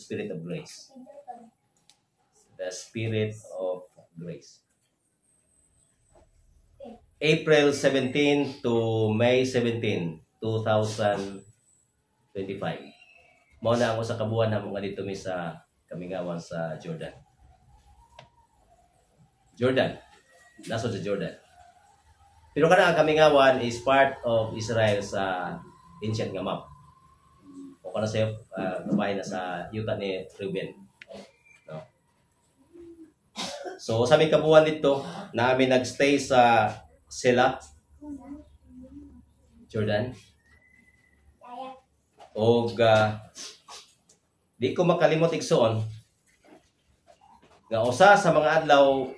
Spirit of grace. The Spirit of grace. April 17 to May 17, 2025. Muna ako sa kabuan na mga dito mi sa Kamingawan sa Jordan. Nasod sa Jordan. Pero kana ang Kamingawan is part of Israel sa ancient nga map. O kana sa bahay na sa yuta ni Reuben. No? So sa aming kabuan dito, namin nagstay sa Sela, Jordan. O di ko makalimot igsoon nga usa sa mga adlaw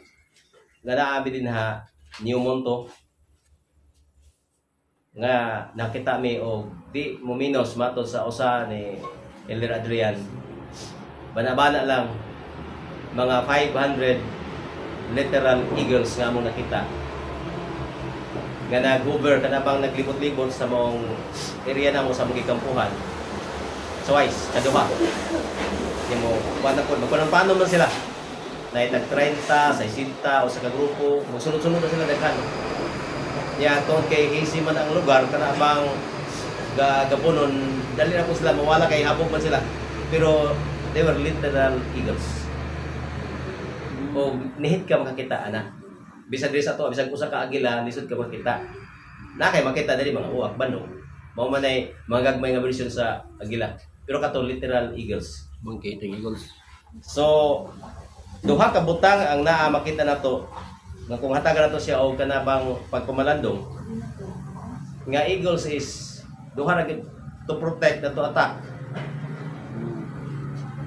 nga naami din ha New Monto nga nakita mi og di mo minos matod sa usa ni Elder Adrian, bana-bana lang mga 500 literal eagles nga mo nakita nga nag-hover kanabang naglibot-libot sa mong area na mo sa mong gikampuhan. So guys, kaduha di mo paano man sila na itag 30, 60 o sa kagrupo magsunod-sunod na sila daghan. Ya tungod kay easy man ang lugar kanabang gapunon dali na po sila mawala kay habog man sila, pero they were literal eagles. O nihit ka makakita ana bisag diri sa to bisag usa ka agila lisod ka makita na kay makita dali mga uwak banog mao man ay mga gagmay nga version sa agila, pero kato literal eagles, monkey eagles. So duha ka butang ang naa makita nato nga kung hatagan nato siya og kanabang pagpamalandong nga eagles is duha ra to protect na to attack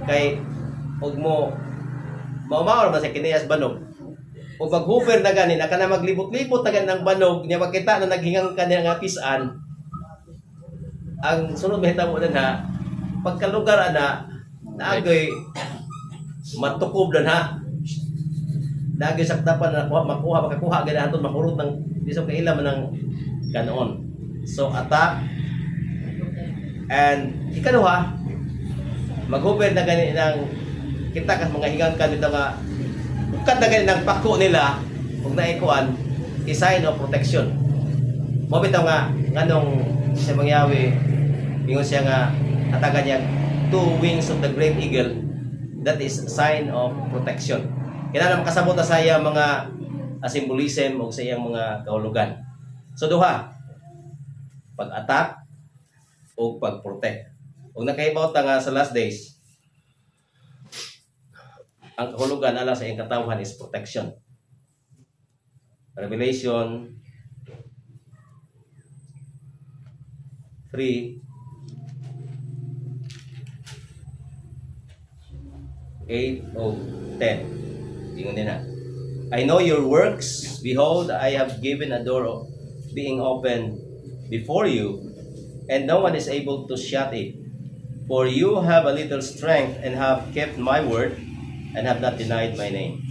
kay og mo mao man sa kiniyas banog o pag-hover na gani na kana maglibot-libot na gani ng banog niya makita na naghingang kanya nga pisan. Ang sunod mahitabo na na pagkalugar ana naagay matukob na na naagay sakdapan na makakuha gani aton makurot ng bisog kaila man ng kanon. So attack and ikaduha mag-hover na gani ng kita kas mga higang kan dito nga bukat na ganyan ng pako nila kung naikuan i-sign of protection. Mo bitaw nga nganong sa mangyawi ingon siya nga hatagan niya 2 wings of the great eagle, that is sign of protection. Kinahanglan makasabot na sa iya mga symbolism o sa iyang mga kahulugan. So duha, pag-attack o pag-protect. Kung nakahibaw ta nga sa last days ang kahulugan ala sa iyang katawhan is protection. Revelation 3 8 o 10. Ingon din na. I know your works. Behold, I have given a door being open before you, and no one is able to shut it. For you have a little strength and have kept my word and have not denied my name.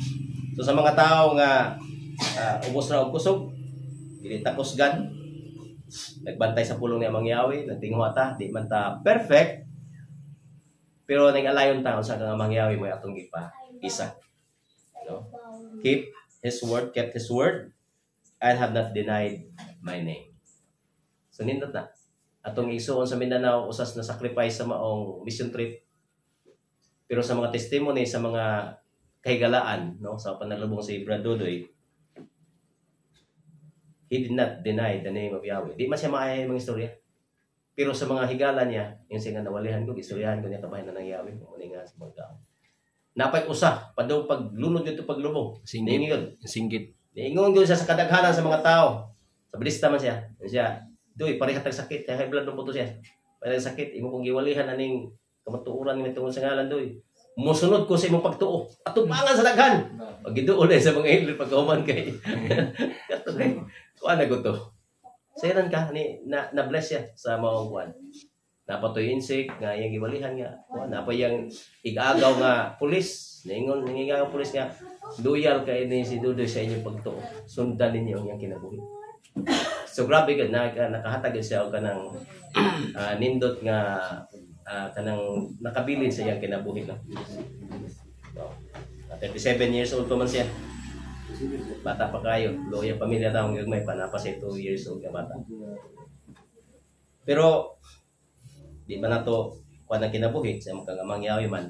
So sa mga tao nga ubos na og kusog, dili ta kusgan, nagbantay sa pulong ni Amang Yahweh, nagtingwa ta, di man ta perfect, pero nag-alayon ta sa kang Amang Yahweh mo atong gipa isa. No? Kept his word, and have not denied my name. So nindot na. Atong isuon sa Mindanao, usas na sacrifice sa maong mission trip. Pero sa mga testimony, sa mga kahigalaan, no, sa panalubong si Brad Dodoy, he did not deny the name of Yahweh. Di man siya maayay mga istorya. Pero sa mga higala niya, yung siya nawalihan ko, istoryahan ko niya kabahin na ng Yahweh. Muna nga sa mga tao. Napay usa, padaw paglunod dito paglubong. Singgit. Niingon ko siya sa kadaghanan sa mga tao. Sa balista man siya. Doy, pareha tag sakit. Kaya high blood mo po to siya. Pareha sakit. Imo kong giwalihan aning kamatuuran ni tungod sa ngalan doy. Musunod ko sa imong pagtuo. Atubangan sa daghan. Paggiduol sa mga hindli pagkahuman kay. Kato kay. Kuan na ko to. Sayran ka ni na bless siya sa maong kuan. Napatoy insect nga iyang giwalihan nga. Kuan napay yang igagaw nga pulis. Ningon nga pulis nga loyal kay ni si Dudoy sa inyong pagtuo. Sundan ninyo ang iyang kinabuhi. So grabe gud nakahatag siya og kanang nindot nga kanang nakabilin sa iyang kinabuhi no. 37 years old pa man siya. Bata pa kayo, loya pamilya daw ng may panapa sa 2 years old ka bata. Pero di ba na to kuan ang kinabuhi sa mga mangyawi man.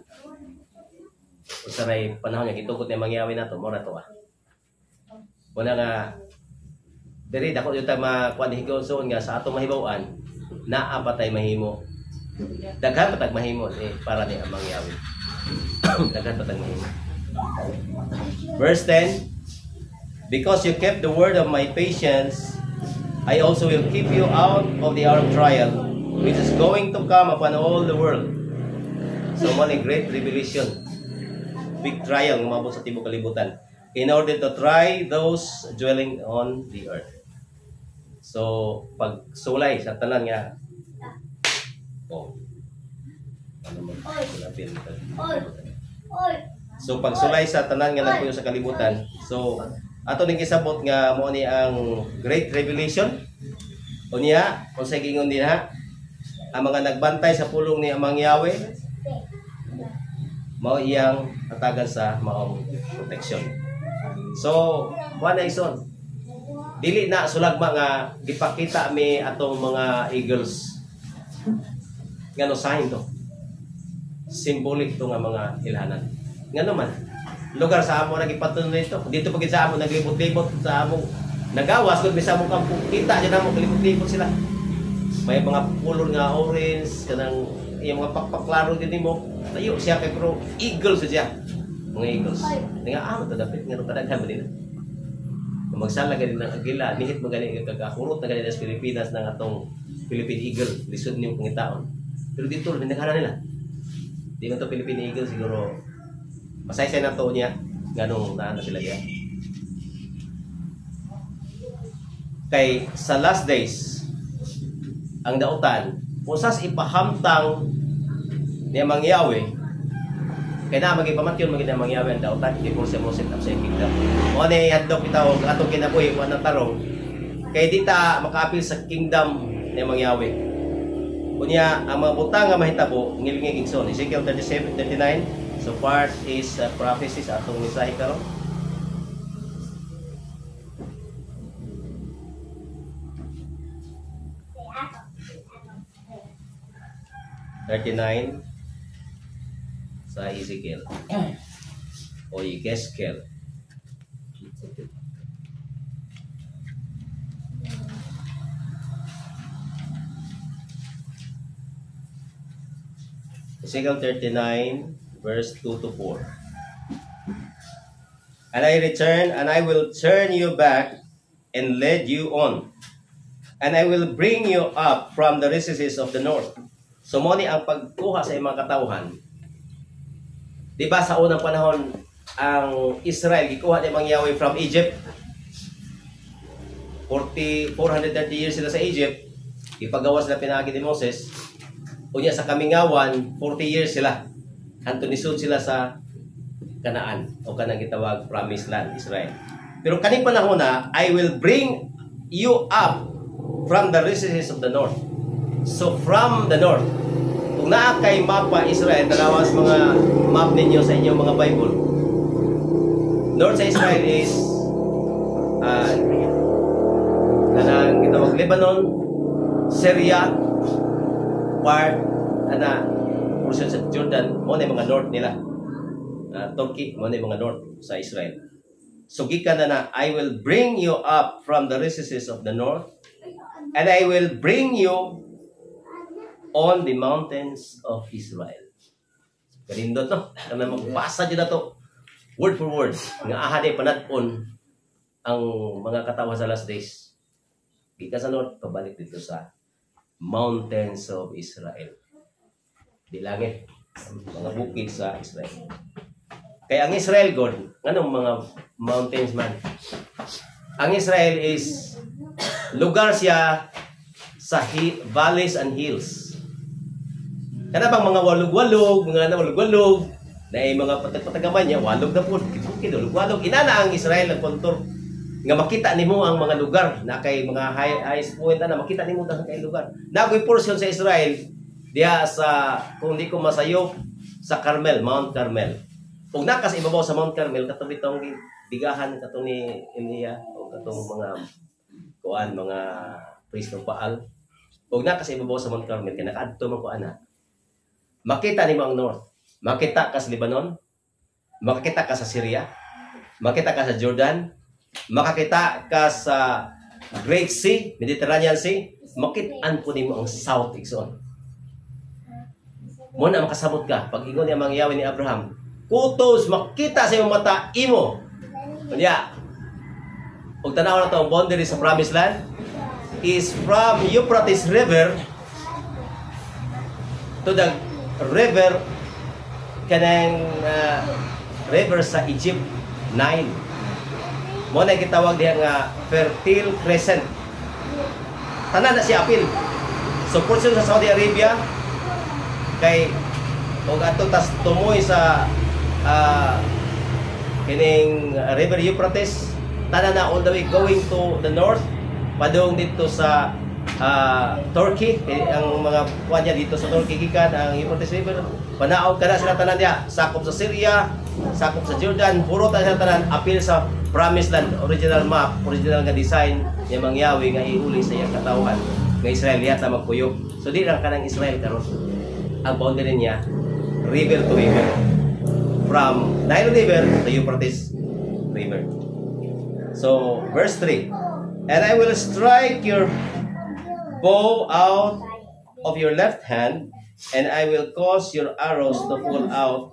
Usaray panahon nga gitukod ni mangyawi nato mo na to Una nga diri dako yung makuan higawson nga sa atong mahibaw-an naa patay mahimo. Daghan patag mahimo para ni ang mangyawi. Daghan patag mahimo. Verse 10, because you kept the word of my patience, I also will keep you out of the hour of trial, which is going to come upon all the world. So, one great revelation, big trial ng mabot sa tibok kalibutan, in order to try those dwelling on the earth. So, pag sulay sa tanan nga, so pag sulay sa tanan nga nagpuyo sa kalibutan, so ato ning isabot nga mo ni ang great revelation. Unya, kung sa gingon diha, ang mga nagbantay sa pulong ni Amang Yahweh mao iyang hatagan sa maong protection. So, kuan na ison. Dili na sulagma nga gipakita mi atong mga eagles. Ngano sahin to? Symbolic to nga mga ilhanan. Ngano man? Lugar sa amo nagipatuloy ito. Dito pagit sa amo naglibot-libot sa amo. Nagawas kung bisa mo kampo kita diyan amo naglibot-libot sila. May mga pulor nga orange kanang yung mga pakpaklaro din mo. Tayo siya kay pro eagles siya. Mga eagles. Nga amo to dapat ngano kadaghan ba din. Magsala gani ng agila, nihit mo gani kagahurot na gani sa Pilipinas ng atong Philippine Eagle, lisod niyong pangitaon. Pero dito, nindaghanan nila. Di man to Philippine Eagle, siguro masay-say na to niya, ganong naan na sila yan. Kay sa last days, ang dautan, usas ipahamtang ni Amang Yahweh, kaya na magipamatyon maging Amang Yahweh ang dautan, hindi po siya mosit ang sa kingdom. O ni hadlok itaw atong kinabuhi wa nang tarong kay dita makaapil sa kingdom ni Amang Yahweh. Kunya ang mga butang nga mahitabo ngilingig igsoon Ezekiel 37:39. So part is prophecies atong mensahe karon. Sa Ezekiel o Yekeskel. Ezekiel 39 verse 2 to 4. And I return, and I will turn you back and lead you on, and I will bring you up from the recesses of the north. So mo ni ang pagkuha sa imong katawhan. Di ba sa unang panahon ang Israel gikuha ni Amang Yahweh from Egypt? 430 years sila sa Egypt. Ipagawas na pinaagi ni Moses. Unya sa Kamingawan, 40 years sila. Hanto nisud sila sa Kanaan o kanang gitawag Promised Land, Israel. Pero kaning panahon na, I will bring you up from the recesses of the north. So from the north, kung naa kay mapa Israel, dalawas mga map ninyo sa inyong mga Bible. North sa Israel is kanang gitawag Lebanon, Syria, part portion sa Jordan, mo na mga north nila. Turkey, mo na mga north sa Israel. So gikan na I will bring you up from the recesses of the north, and I will bring you on the mountains of Israel. Kanindot no? Kana magbasa dyan na to, word for word, nga ahade panadpon ang mga katawa sa last days. Gikan sa north, pabalik dito sa mountains of Israel. Di langit, mga bukid sa Israel. Kaya ang Israel, God, anong mga mountains man? Ang Israel is lugar siya sa valleys and hills. Kana bang mga walog-walog, mga walog-walog, na mga patag-patagaman niya, walog na po, walog. Inana ang Israel ng kontur. Nga makita nimo ang mga lugar na kay mga highest point na makita nimo ang kay lugar. Na ko'y portion sa Israel diya sa, kung di ko masayop, sa Carmel, Mount Carmel. Kung nakas ibabaw sa Mount Carmel, katong itong bigahan katong ni Elia, o katong mga priest ng Baal. Kung nakas ibabaw sa Mount Carmel, kaya nakaadto mo ko ana. Makita ni mo ang north. Makita ka sa Lebanon, makita ka sa Syria, makita ka sa Jordan, makakita ka sa Great Sea, Mediterranean Sea, makitaan po nimo ang south igsoon. Mo na makasabot ka pag ingon niya mangyawin ni Abraham. Kutos makita sa imong mata imo. Kunya. Og tanaw na to ang boundary sa Promised Land is from Euphrates River to the river kanang river sa Egypt, Nile. Mo na gitawag diha nga Fertile Crescent. Tanan na siya apil. So portion sa Saudi Arabia kay og ato tas tumoy sa kining River Euphrates, tanan na all the way going to the north padung dito sa Turkey. Ang mga kuan niya dito sa Turkey gikan ang Euphrates River, panaog kana sila tanan diha, sakop sa Syria, sakop sa Jordan, puro ta sila tanan apil sa Promised Land, original map, original nga design ni mangyawi nga iuli sa iyang katawan nga Israel yata magkuyog. So di lang kanang Israel karon. Ang boundary niya river to river, from Nile River to Euphrates River. So verse 3, and I will strike your bow out of your left hand, and I will cause your arrows to fall out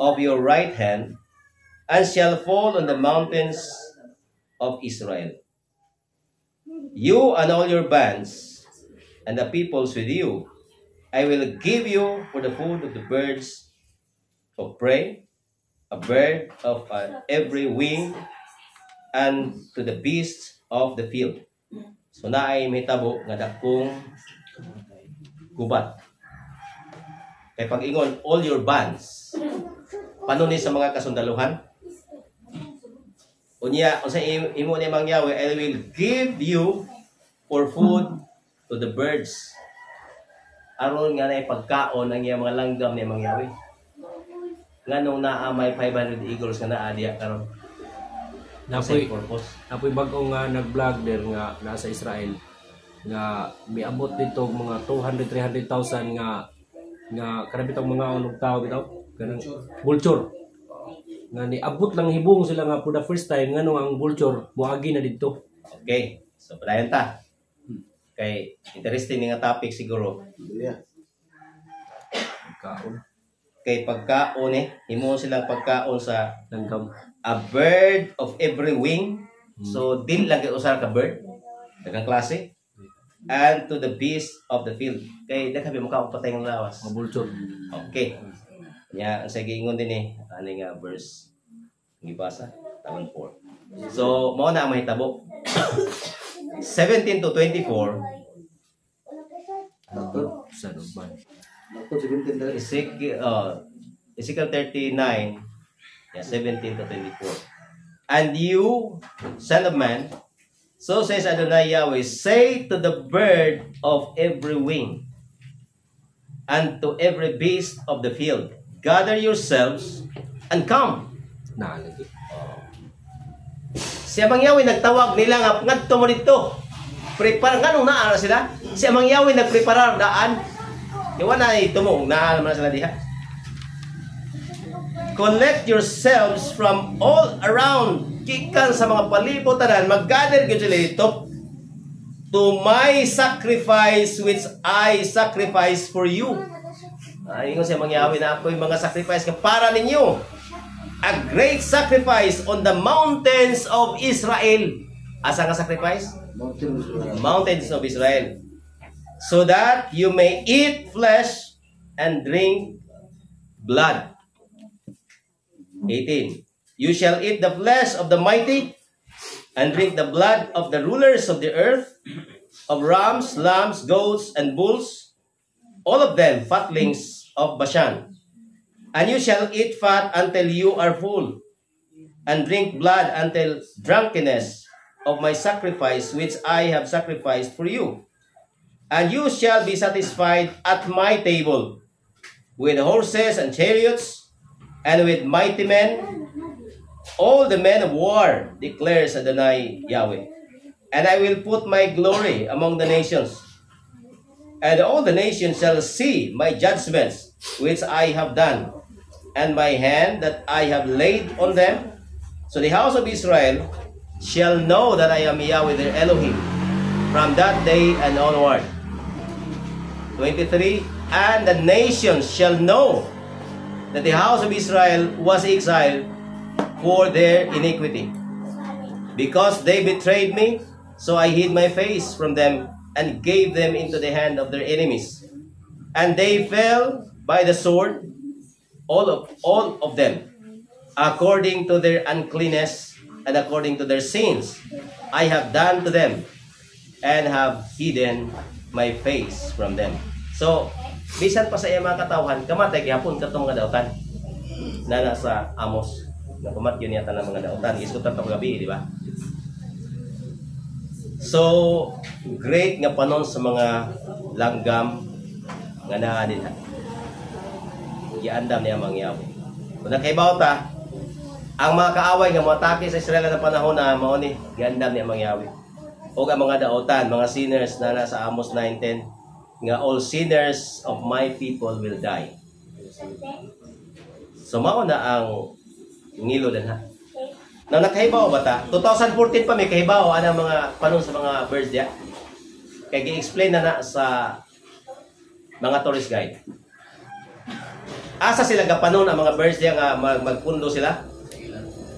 of your right hand, and shall fall on the mountains of Israel. You and all your bands, and the peoples with you, I will give you for the food of the birds of prey, a bird of every wing, and to the beasts of the field. So naay mahitabo nga dakong gubat. Kay pag ingon all your bands, panuni sa mga kasundaluhan. Unya, unsa imo ni mangyawi, I will give you for food to the birds. Aron nga na pagkaon ang iyang mga langgam ni mangyawi. Nganong naa may 500 eagles nga naa diya karon. Napoy bag-o nga nag-vlog der nga nasa Israel nga miabot dito mga 200-300,000 nga kanang bitong mga unog tao bitaw kanang vulture. Nga niabot lang hibong sila nga for the first time nganong ang vulture moagi na didto. Okay. So padayon ta. Kay interesting nga topic siguro. Yeah. Kaon. Kay pagkaon himo silang pagkaon sa Langgam. a bird of every wing. So dili lang kay usa ka bird, daghang klase. And to the beast of the field. Kay daghan mo ka patay ng lawas. Mga vulture. Okay. Nya ang sige ingon din ani nga verse gibasa taon 4. So mao na ang mahitabo. 17 to 24. Sa Dubai. Ezekiel 39, yeah, 17 to 24. And you, son of man, so says Adonai Yahweh, say to the bird of every wing, and to every beast of the field, gather yourselves and come. Naalagi. Si Amang Yahweh nagtawag nila nga ngadto mo dito. Prepare nganong naa na sila? Si Amang Yahweh nagpreparar daan. Yawa na tumong naa naman sila diha. Collect yourselves from all around. Kikan sa mga palibot tanan, mag-gather gyud sila dito to my sacrifice which I sacrifice for you. Ingon si Amang Yahweh na ako'y mga sacrifice ka para ninyo. A great sacrifice on the mountains of Israel. Asa nga sacrifice? Mountains of Israel. So that you may eat flesh and drink blood. 18. You shall eat the flesh of the mighty and drink the blood of the rulers of the earth, of rams, lambs, goats, and bulls, all of them fatlings of Bashan. And you shall eat fat until you are full, and drink blood until drunkenness of my sacrifice which I have sacrificed for you. And you shall be satisfied at my table with horses and chariots and with mighty men, all the men of war, declares Adonai Yahweh. And I will put my glory among the nations, and all the nations shall see my judgments which I have done, and my hand that I have laid on them. So the house of Israel shall know that I am Yahweh their Elohim from that day and onward. 23. And the nations shall know that the house of Israel was exiled for their iniquity, because they betrayed me, so I hid my face from them and gave them into the hand of their enemies, and they fell by the sword, all of them, according to their uncleanness and according to their sins I have done to them, and have hidden my face from them. So bisan pa sa iya mga katawhan, kamatay gihapon katong mga dautan na nasa Amos. Nakumat yun yata ng mga dautan. Isutan pa gabi, di ba? So, great nga panon sa mga langgam nga naa din. Giandam niya mga Yahweh. Kung nakaibaw ta, ang mga kaaway nga matake sa Israel na panahon na mao ni giandam niya mga Yahweh. O ang mga dautan, mga sinners na nasa Amos 9:10, nga all sinners of my people will die. So, mao na ang ngilo din ha. Na nakahibaw ba ta? 2014 pa may kahibaw anang mga panon sa mga birds diya. Kaya gi-explain na sa mga tourist guide. Asa sila gapanon ang mga birds diya nga magpundo sila?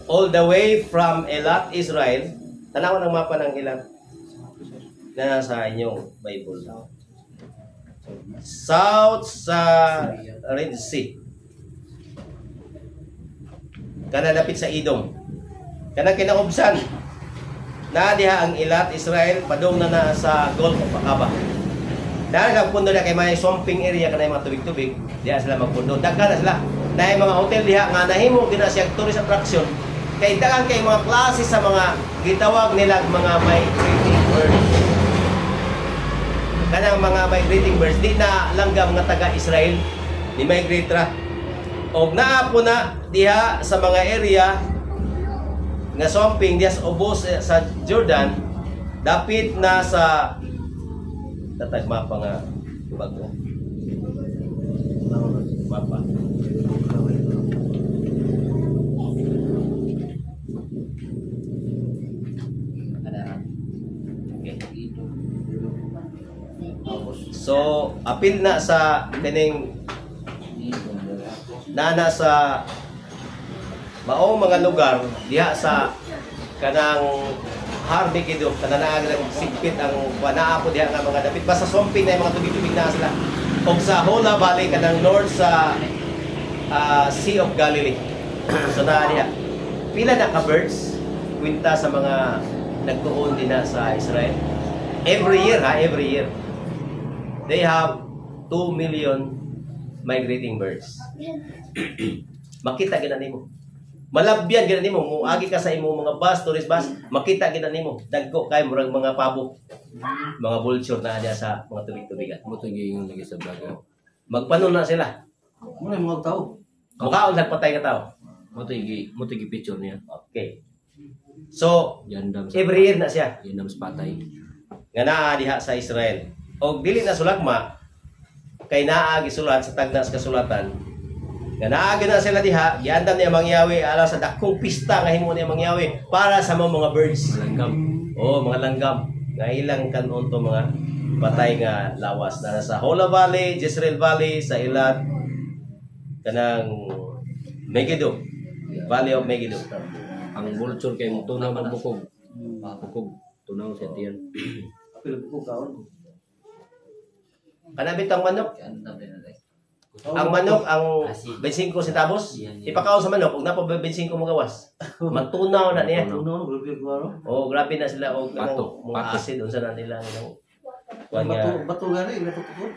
All the way from Elat, Israel. Tanawan ang mapa ng Elat na nasa inyong Bible. South sa Red Sea. Kana lapit sa Edom. Kana kinaubsan. Na diha ang Elat, Israel, padung na sa Gulf of Aqaba. Dahil ang pundo na kay may swamping area kanay mga tubig-tubig, diha sila magpundo. Daghan na sila. Dahil mga hotel diha nga nahimo gina siya tourist attraction. Kay daghan kay mga klase sa mga gitawag nila mga migrating birds. Kanang mga migrating birds di na langgam nga taga-Israel ni migrate ra. Og naa po na diha sa mga area nga swamping diha sa ubos sa Jordan, dapit na sa tatag mapa nga bago. Mapa. Okay. So, apil na sa kining na sa maong mga lugar diha sa kanang Harbikido, kanang naaglang sigpit ang wanaa po diha nga mga dapit basta swamping na yung mga tubig-tubig na sila. O sa Hola Valley kanang north sa Sea of Galilee. So na diha pila na ka birds kwenta sa mga nagtuon din na sa Israel. Every year they have 2 million migrating birds. Makita gid nimo. Malabyan gid nimo, muagi ka sa imong mga bus, tourist bus, makita gid nimo. Dagko kay murag mga pabo. Mga vulture na diya sa mga tubig-tubigan. Mo tingin lagi sa vlog. Magpanon na sila. Muna yung mga tao. Mukhaon sa patay ka tao. Mo tingin picture niya. Okay. So, Yandam every year na siya. Yandam sa patay. Nga naa diha sa Israel. Og dili na sulagma kay naa gisulat sa tagna sa kasulatan. Nga naa na sila diha, giandam niya mga Yahweh ala sa dakong pista nga himo niya mga Yahweh para sa mga birds. Langgam. Oh, mga langgam. Nga ilang kanon to mga patay nga lawas na nasa Hola Valley, Jezreel Valley, sa Elat, kanang Megiddo. Valley of Megiddo. Ang vulture kay mo tunaw ng bukog. Bukog. Tunaw siya tiyan. Pero ko kaon. Kanabit ang manok. Ang manok, ang 25 centavos. Ipakaon sa manok, kung napo 25 mo gawas. Magtunaw na niya. Tunaw, grabe ko ano. Oh, grabe na sila og Pato. mga Pato. acid unsa na nila ano. Bato nga rin, natutukod.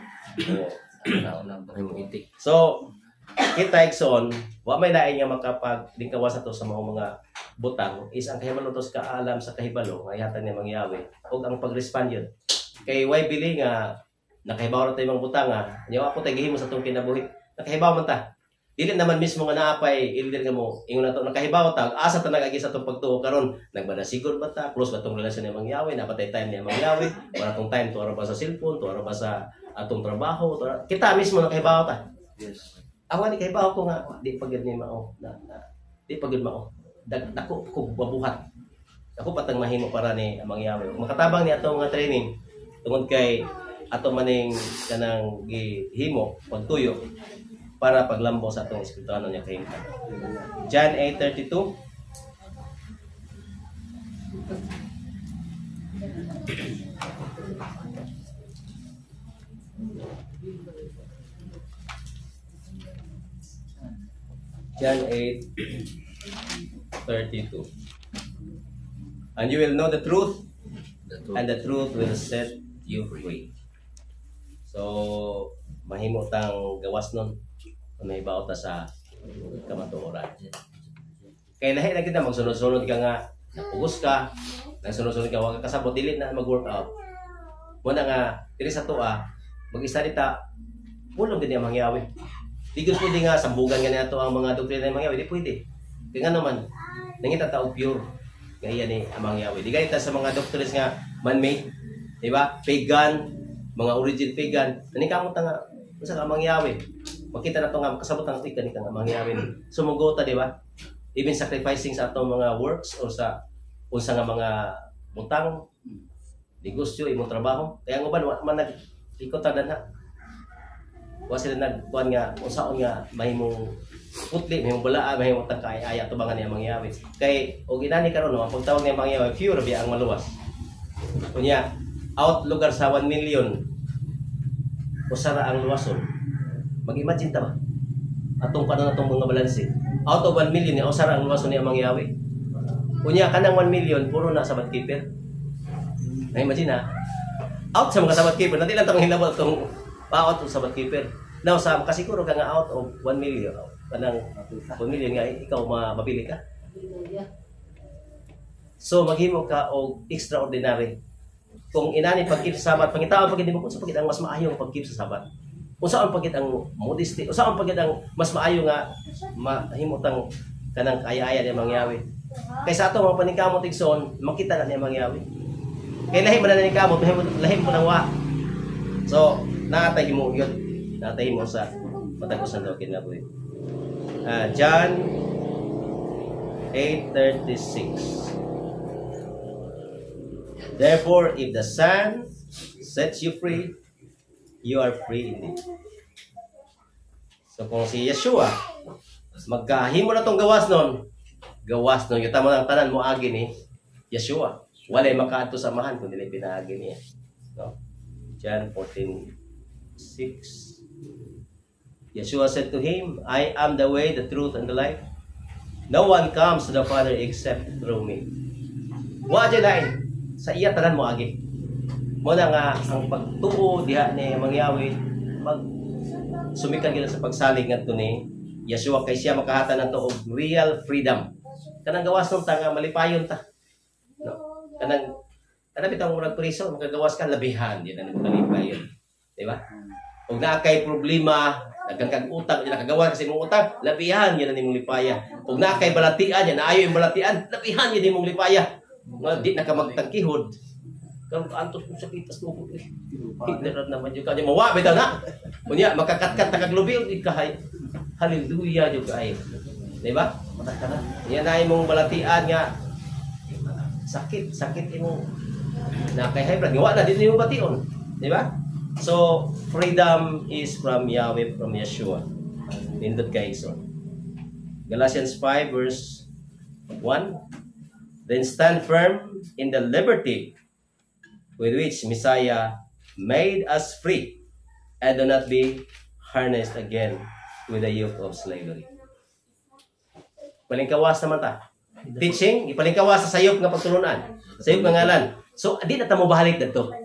Ay mo itik. So, kita ikson, wa may lain nga makapag-lingkawas ato sa mga butang is ang kahibalo tos kaalam sa kahibalo nga yata ni Mang Yahweh og ang pag-respond yun. Kay why bili nga nakahibaw ra tay mga butang nga. Nya ako tay gihimo sa tong kinabuhi. Nakahibaw man ta. Dili naman mismo nga naapay elder nga mo ingon nato nakahibaw ta asa ta nagagi sa tong pagtuo karon nagbanasigol ba ta close ba tong relasyon ni mangyawi napatay time ni mangyawi wala tong time tuaro ba sa cellphone tuaro ba sa atong trabaho kita mismo nakahibaw ta. Yes. Awan ni kahibaw ko nga di pagid ni mao di pagid mao dako ko babuhat ako patang mahimo para ni mangyawi makatabang ni atong nga training tungod kay ato maning kanang gihimo pagtuyo para paglambo sa atong espirituano niya kahimtang. John 8:32. John 8:32. And you will know the truth, and the truth will set you free. So, mahimo tang gawas nun. May bauta sa kamatuoran. Kaya lahi na kita magsunod-sunod ka nga, napugos ka, nagsunod-sunod ka, wag ka kasabot, dili na mag-workout. Muna nga, dili sa tuwa, mag-isa dita, pulong din yung mangyawi. Di gusto pwede nga, sambugan nga na ito ang mga doktrina ng mangyawi, di pwede. Kaya nga naman, nangita tao pure, kaya ni ang mangyawi. Di ganita sa mga doctrines nga, man-made, di ba? Pagan, mga origin pagan, nanikamot nga, sa mangyawi. Makita na ito nga, kasabot ang tika ni kang mangyawi ni. Sumugota, di ba? Even sacrificing sa atong mga works o sa unsa nga mga butang, negosyo, imong trabaho. Kaya ang uban, man nag-ikot na na. Wa sila nagkuhan nga, unsaon nga, mahimong putli, mahimong bulaan, mahimong tagkaya, tubangan niya mangyawi. Kay, o ginani karon no, ang pagtawag niya mangyawi, few rabi ang maluwas. Kunya, out lugar sa 1 million, usara ang luwason. Mag-imagine ta ba? Atong kanon atong mga balanse. Out of 1 million, usara ang luwason niya mangyawi. Kunya, kanang 1 million, puro na sabat keeper. Na-imagine ha? Out sa mga sabat keeper, natin lang itong hilabot itong pa-out sa sabat keeper. Now, kasiguro ka nga out of 1 million, kanang 1 million nga, ikaw mabili ka. So, maghimo ka o extraordinary. Kung inani pag-keep sa sabat, pangitawag pag hindi mo kung sa pagkit ang mas maayo ang pag-keep sa sabat. Kung saan pagkit ang modesty, kung saan pagkit ang mas maayo nga mahimutang kanang kaya-aya niya mangyawi. Kaysa ato mga paningkamot igsoon, makita na niya mangyawi. Kaya lahi mo na naningkamot, lahi mo nang wa. So, nakatahi mo yun. Nakatahi mo sa matagos na dokin na po yun. John 8:36. Therefore, if the Son sets you free, you are free indeed. So kung si Yeshua, magkahimo na tong gawas nun, yung tama ng tanan mo agi ni Yeshua. Walay makaadto samahan kung dili pinaagi niya. No? John 14:6. Yeshua said to him, I am the way, the truth, and the life. No one comes to the Father except through me. Wa dyan lain. Sa iya tanan mo agi. Muna nga ang pagtuo diha ni mangyawi mag sumikan gila sa pagsalig ngadto ni Yeshua kay siya makahatan nato og real freedom. Kanang gawas nung ta nga malipayon ta. No. Kanang bitaw mo nagpriso magagawas ka labihan di na nagmalipayon. Di ba? Ug naa kay problema nagkang utang ila kagawa kasi mong utang labihan yan nimong lipaya. Ug naa kay balatian yan naayo yung balatian labihan yan nimong lipaya. Nga di na ka magtangkihod. Karon antos mo sa kitas tubo eh. Hitler naman yung kanya mawa bitaw na. Unya makakatkat ta kag lubi ikahay. Hallelujah jud kay. Di ba? Mataka na. Yan na imong balatian nga sakit imong na kay hybrid nga wala din imong bation. Di ba? So freedom is from Yahweh, from Yeshua. Nindot kay so. Galatians 5 verse 1. Then stand firm in the liberty with which Messiah made us free, and do not be harnessed again with the yoke of slavery. Palingkawas naman ta. Teaching, ipalingkawas sa sayop nga pagtulunan. Sayop nga ngalan. So, di na ta mo bahalik dito.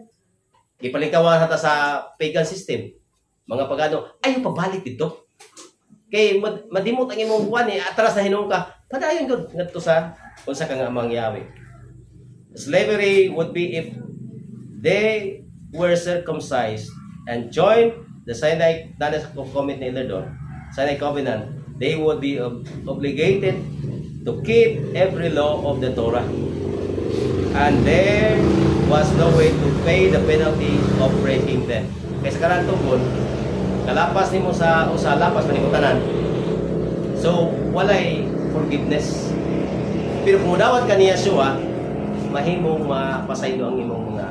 Ipalingkawas ta sa pagan system. Mga pagano, ayaw pabalik dito. Kay madimot ang imong buwan atras na hinung ka. Padayon gud ngadto sa unsa ka nga mangyawi. Slavery would be if they were circumcised and joined the Sinai Covenant, they would be obligated to keep every law of the Torah. And there was no way to pay the penalty of breaking them. Kaya sa karang tungkol, kalapas nimo sa lapas manimutanan. So, walay forgiveness. Pero kung dawat ka ni Yeshua, mahimong mapasaylo ang imong mga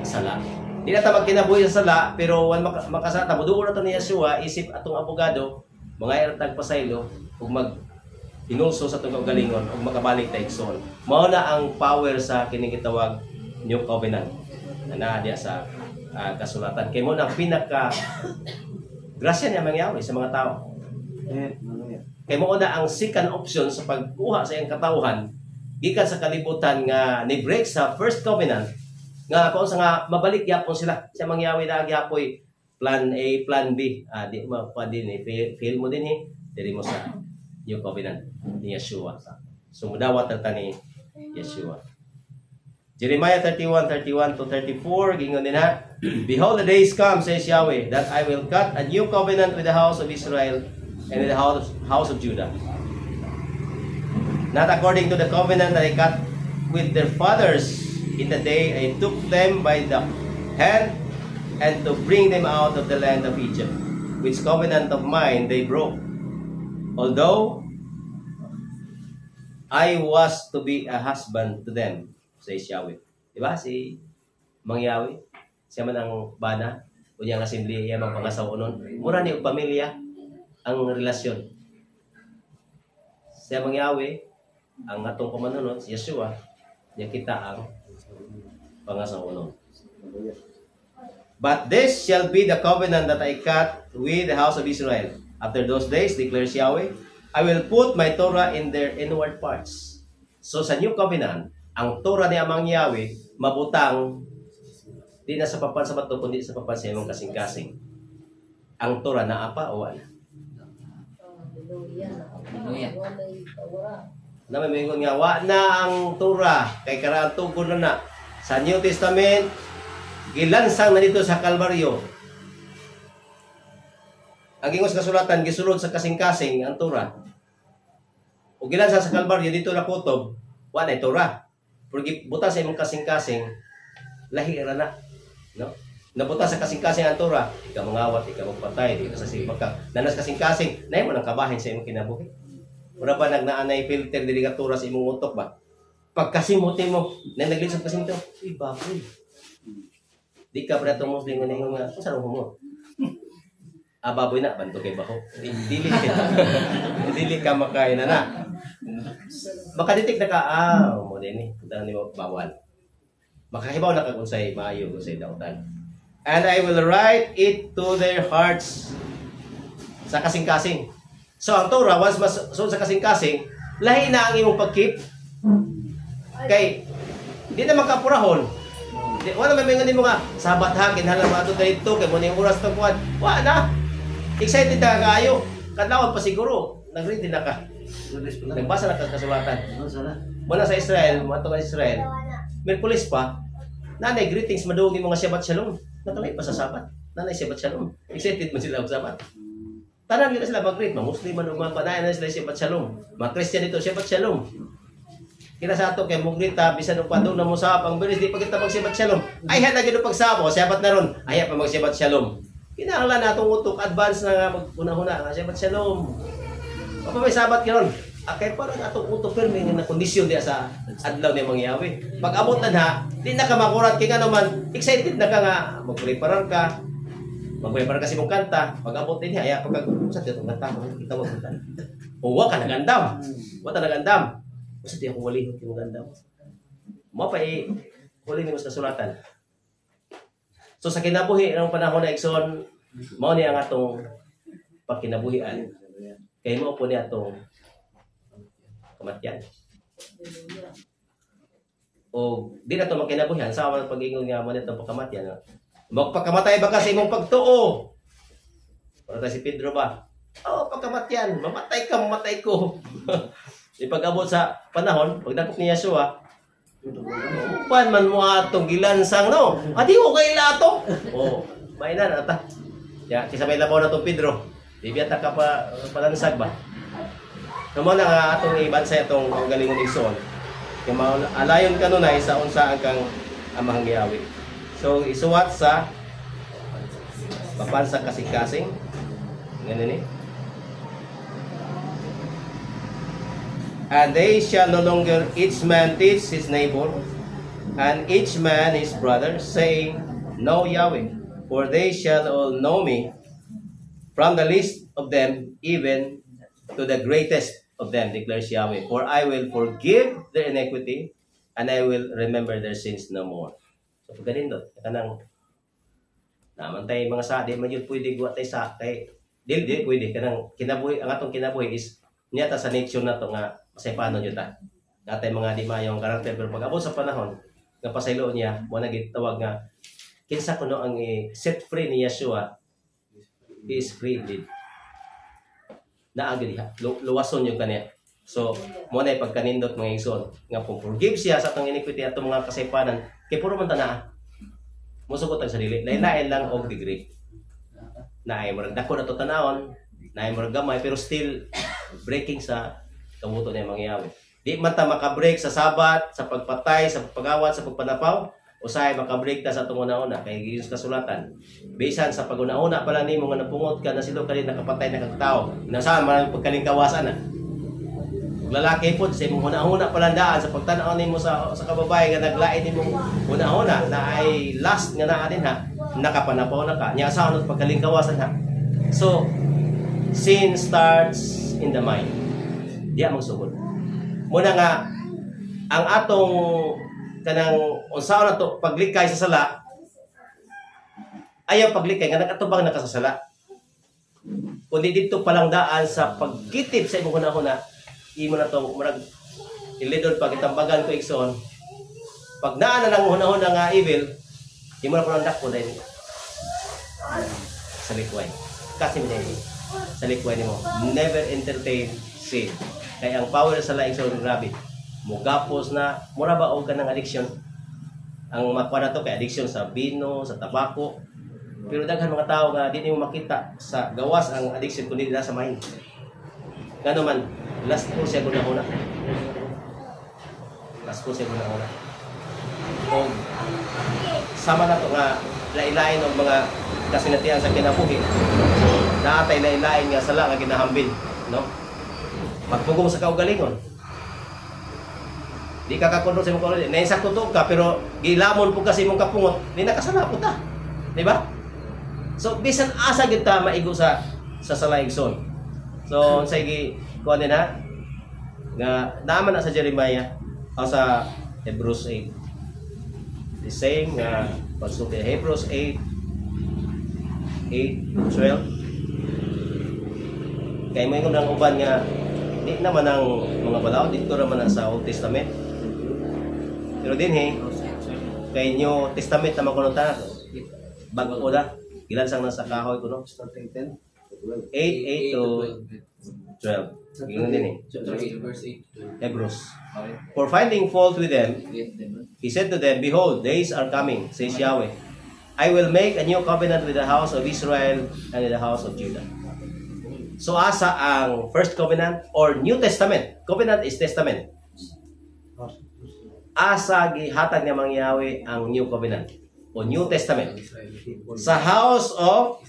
sala. Di na ta magkinabuhi sa sala, pero wan makasata mo duol na ni Yeshua, isip atong abogado, mga iratag pasaylo ug inulso sa itong kagalingon o makabalik ta igsoon. Mao na ang power sa kining gitawag New Covenant na naa diya sa kasulatan. Kay mo na pinaka grasya niya mangyawi sa mga tao. Kay mo na ang second option sa pagkuha sa iyang katawhan gikan sa kalibutan nga ni-break sa first covenant nga kung sa nga mabalik gyapon sila. Siya mangyawi na gyapoy plan A, plan B. Di mo pa din fail mo din diri mo sa New Covenant ni Yeshua. So, mudawat na ni Yeshua. Jeremiah 31:31 to 34, gingon din ha, Behold, the days come, says Yahweh, that I will cut a new covenant with the house of Israel and with the house of Judah. Not according to the covenant that I cut with their fathers in the day I took them by the hand and to bring them out of the land of Egypt, which covenant of mine they broke. Although I was to be a husband to them, says Yahweh. Diba? Si Mang Yahweh, siya man ang bana, o niyang assembliya, mang pangasawa nun. Mura ni pamilya ang relasyon. Siya Mang Yahweh, ang atong kumanunod, si Yeshua, niya kita ang pangasawa nun. But this shall be the covenant that I cut with the house of Israel. After those days, declares Yahweh, I will put my Torah in their inward parts. So sa New Covenant, ang Torah ni Amang Yahweh, mabutang, di na sa papan sa bato, kundi sa papan sa imong kasing-kasing. Ang Torah na apa o wala? Na may mingon nga, wa na ang Torah, kay karaan tugon na sa New Testament, gilansang na dito sa Kalbaryo. Ang ingos kasulatan, gisulod sa kasing-kasing ang Torah. O gilansang sa Kalbaryo, dito na kutob, wa na Torah. Pero buta sa imong kasing-kasing, lahi ra na. No? Nabuta sa kasing-kasing ang Torah, ikaw mangawat, ikaw magpatay, ikaw sa sipagka. Nanas kasing-kasing, nahin mo nang kabahin sa imong kinabuhi. Mura ba nagnaanay filter dili ka Torah sa imong utok ba? Pagkasimutin mo, na naglisan kasimutin mo, baboy. Di ka pa itong Muslim na yung mga, saan mo? Baboy na, banto kay baho. Dili ka makain na. Makaditik na ka, mo din eh. Punta ni mo, bawal. Makahibaw na kagunsay, maayo, gunsay dautan. And I will write it to their hearts sa kasing-kasing. So, ang Torah, once masuod sa kasing-kasing, lahi na ang imong pagkip. Kay, di na makapurahon. Wala may mga mo nga, sabat ha, kinhalang mga ito dito, kay mo na yung oras ng kuwan. Wala na. Excited na kayo. Kadlawag pa siguro. Nag-read din na ka. Nagbasa na ka kasulatan. Muna sa Israel, mga ito Israel, Merkulis pa, nanay greetings, madugin mga Shabbat Shalom. Nakalay pa sa Sabat. Nanay Shabbat Shalom. Excited mo sila ang Sabat. Tanan nila sila mag-greet. Mga Muslim, mga panayan na sila Shabbat Shalom. Mga Christian dito, Shabbat Shalom. Kina sa ato kay mugrita bisan og padung na mo sa pang bilis di pa kita mag-Shabbat Shalom. Ay hada gyud pagsabo, Shabbat na ron. Ay pa mag-Shabbat Shalom. Kinahanglan natong utok advance na nga maguna-huna nga Shabbat Shalom. Apa may Sabat karon? Akay parang atong utok permi nga kondisyon diya sa adlaw ni Mang Yahweh. Pag abot na ha, di na ka makurat kay nga naman excited na ka nga mag-prepare ka. Mag-prepare ka sa imong kanta. Pag abot din niya, pag sa tiyong kanta mo kita mo kanta. O wa ka nagandam. Wa ta nagandam. Sa tiyan kung walihot yung maganda mo. Mapay, huli mo sa kasulatan. So sa kinabuhi, ng panahon na Exxon, mao niya ang atong pagkinabuhian. Kaya mo po niya atong kamatyan. O di na ito magkinabuhian, sa pag-ingon nga mo niya itong pagkamatyan. Magpagkamatay ba kasi mong pagtuo? Para tayo si Pedro ba? Pagkamatyan, mamatay ka, mamatay ko. Ipag-abot sa panahon, pagdakop ni Yeshua, Upan man mo atong gilansang no. Adi ko kay lato. Oh, may na ata. Ya, kisa may labaw na tong Pedro. Di biyata ka pa palansag ba? Kamo na nga atong ibansay atong galingon igsoon. Kay alayon kanunay sa unsaan kang amahang giyawi. So isuwat sa papansa kasing-kasing. Ganun ni. And they shall no longer each man teach his neighbor, and each man his brother, saying, Know Yahweh, for they shall all know me, from the least of them even to the greatest of them, declares Yahweh. For I will forgive their iniquity, and I will remember their sins no more. So pagkalindot, kanang naman tayo mga sa, di man yun pwede guwa tayo sa, kay di pwede, kanang kinabuhi, ang atong kinabuhi is, niya ta sa nature na to nga, masay paano nyo ta. Natay mga di mayong karakter, pero pag abot sa panahon, nga pasaylo niya, mo nagitawag nga, kinsa kuno ang set free ni Yeshua, he is free indeed. Naagad diha, luwason yung kanya. So, mo na pagkanindot mga igsoon, nga kung forgive siya sa atong iniquity at mga kasaypanan, kay puro man tanaa. Musugot ang sarili, lain-lain lang og degree. Naay mo dako na to tanawon, naay mo gamay, pero still breaking sa kabuto niya mangyawi. Di man ta makabreak sa sabat, sa pagpatay, sa pagawat, sa pagpanapaw, usahay makabreak ta sa itong una-una, kay giyos kasulatan. Bisan sa pag-una-una pala ni mga napungot ka na sila kali nakapatay na kagtao. Nasaan man pagkalingkawasan na. Lalaki po, sa imong una-una pala daan, sa pagtanaw ni mo sa kababay, nga naglain ni mo una-una, na ay last nga na atin ha, nakapanapaw na ka, niya asahan at pagkalingkawasan ha. So, sin starts in the mind. Diya magsugod. Muna nga, ang atong kanang unsaon na to paglikay sa sala, ayaw paglikay nga nagatubang nakasasala. Kundi dito palang daan sa pagkitip sa imong una-una, imo na to murag ilidod pag itambagan ko igsoon. Pag naa na nang una-una nga evil, imo na ko nang dako dahil sa likway. Kasi mo sa likway nimo, never entertain sin. Kaya ang power sa laing sa grabe. Mugapos na, mura ba o ka ng addiction? Ang makwa na to kay addiction sa bino, sa tabako. Pero daghan mga tao nga di mo makita sa gawas ang addiction kundi nila sa mind. Gano man, last po siya guna-una. Last po siya guna-una. O sama na to nga lain-lain og mga kasinatian sa kinabuhi. Naatay lain-lain nga sala nga ginahambil, no? Magpugong sa kaugalingon. Di ka kakontrol sa imong kaugalingon. Naisakto to ka, pero gilamon po kasi imong kapungot, di nakasala po ta. Di ba? So, bisan asa kita maigo sa salaigson. So, sige, kuha din ha. Nga, naman na sa Jeremiah, o sa Hebrews 8. The same, pagsuti, Hebrews 8:12. Kaya may ng uban nga, di naman ang mga balaw, dito naman sa Old Testament. Pero din kay New Testament na makunutan, bago ko na, gilansang na sa kahoy ko, no? Starting 10. 8 to 12. Ganun din Hebrews. For finding fault with them, he said to them, Behold, days are coming, says Yahweh. I will make a new covenant with the house of Israel and with the house of Judah. So asa ang first covenant or New Testament? Covenant is testament. Asa gihatag niya mang Yahweh ang New Covenant o New Testament? Sa house of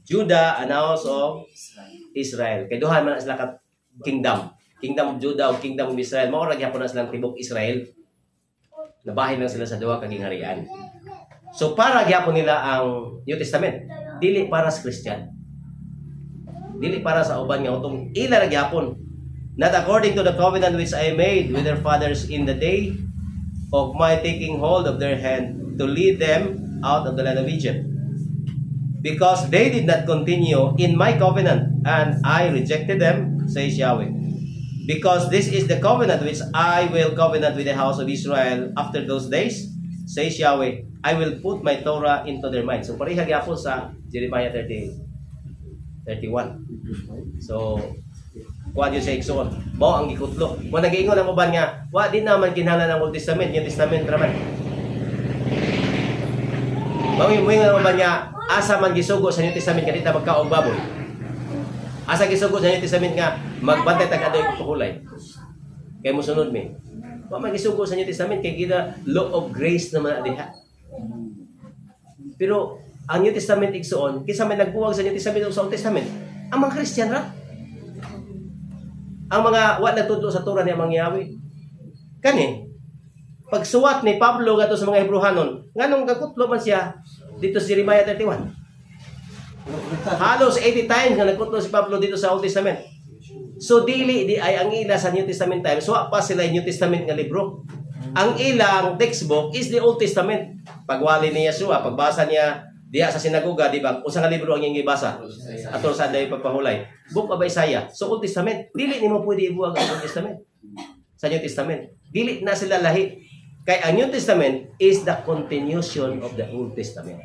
Judah and house of Israel. Kay duha man sila ka kingdom. Kingdom of Judah o Kingdom of Israel. Mao ra gyapon na silang tibok Israel. Nabahin lang sila sa duha ka gingharian. So para gyapon nila ang New Testament. Dili para sa Christian. Dili para sa uban nga utong ila ra gyapon. Not according to the covenant which I made with their fathers in the day of my taking hold of their hand to lead them out of the land of Egypt. Because they did not continue in my covenant, and I rejected them, says Yahweh. Because this is the covenant which I will covenant with the house of Israel after those days, says Yahweh. I will put my Torah into their minds. So pareha gyapon sa Jeremiah 31. So Kuha yun sa igsoon. Mao ang gikutlo. Mo nagiingon ang uban nga, wa di naman kinahanglan ang Old Testament, New Testament raman. Mao moingon ang uban nga, asa man gisugo sa New Testament kadita magkaog baboy. Asa gisugo sa New Testament nga magbantay tag adoy pagkulay. Kay mosunod mi. Wa man gisugo sa New Testament kay gida law of grace naman diha. Pero ang New Testament igsoon, kinsa may nagbuwag sa New Testament o sa Old Testament? Ang mga Kristiyan ra. Ang mga wa nagtudlo sa Torah niya mangyawi. Kani pagsuwat ni Pablo gadto sa mga Hebrehanon, nganong gakutlo man siya dito sa Jeremiah 31. Halos 80 times nga nagkutlo si Pablo dito sa Old Testament. So dili di ay ang ila sa New Testament times, wa pa sila New Testament nga libro. Ang ilang textbook is the Old Testament. Pagwali ni Yeshua, pagbasa niya diya sa sinagoga, di ba? Usa nga libro ang iyang gibasa. Ato sa day pagpahulay. Book of Isaiah. So Old Testament, dili nimo pwede ibuwag ang Old Testament. Sa New Testament, dili na sila lahi. Kay ang New Testament is the continuation of the Old Testament.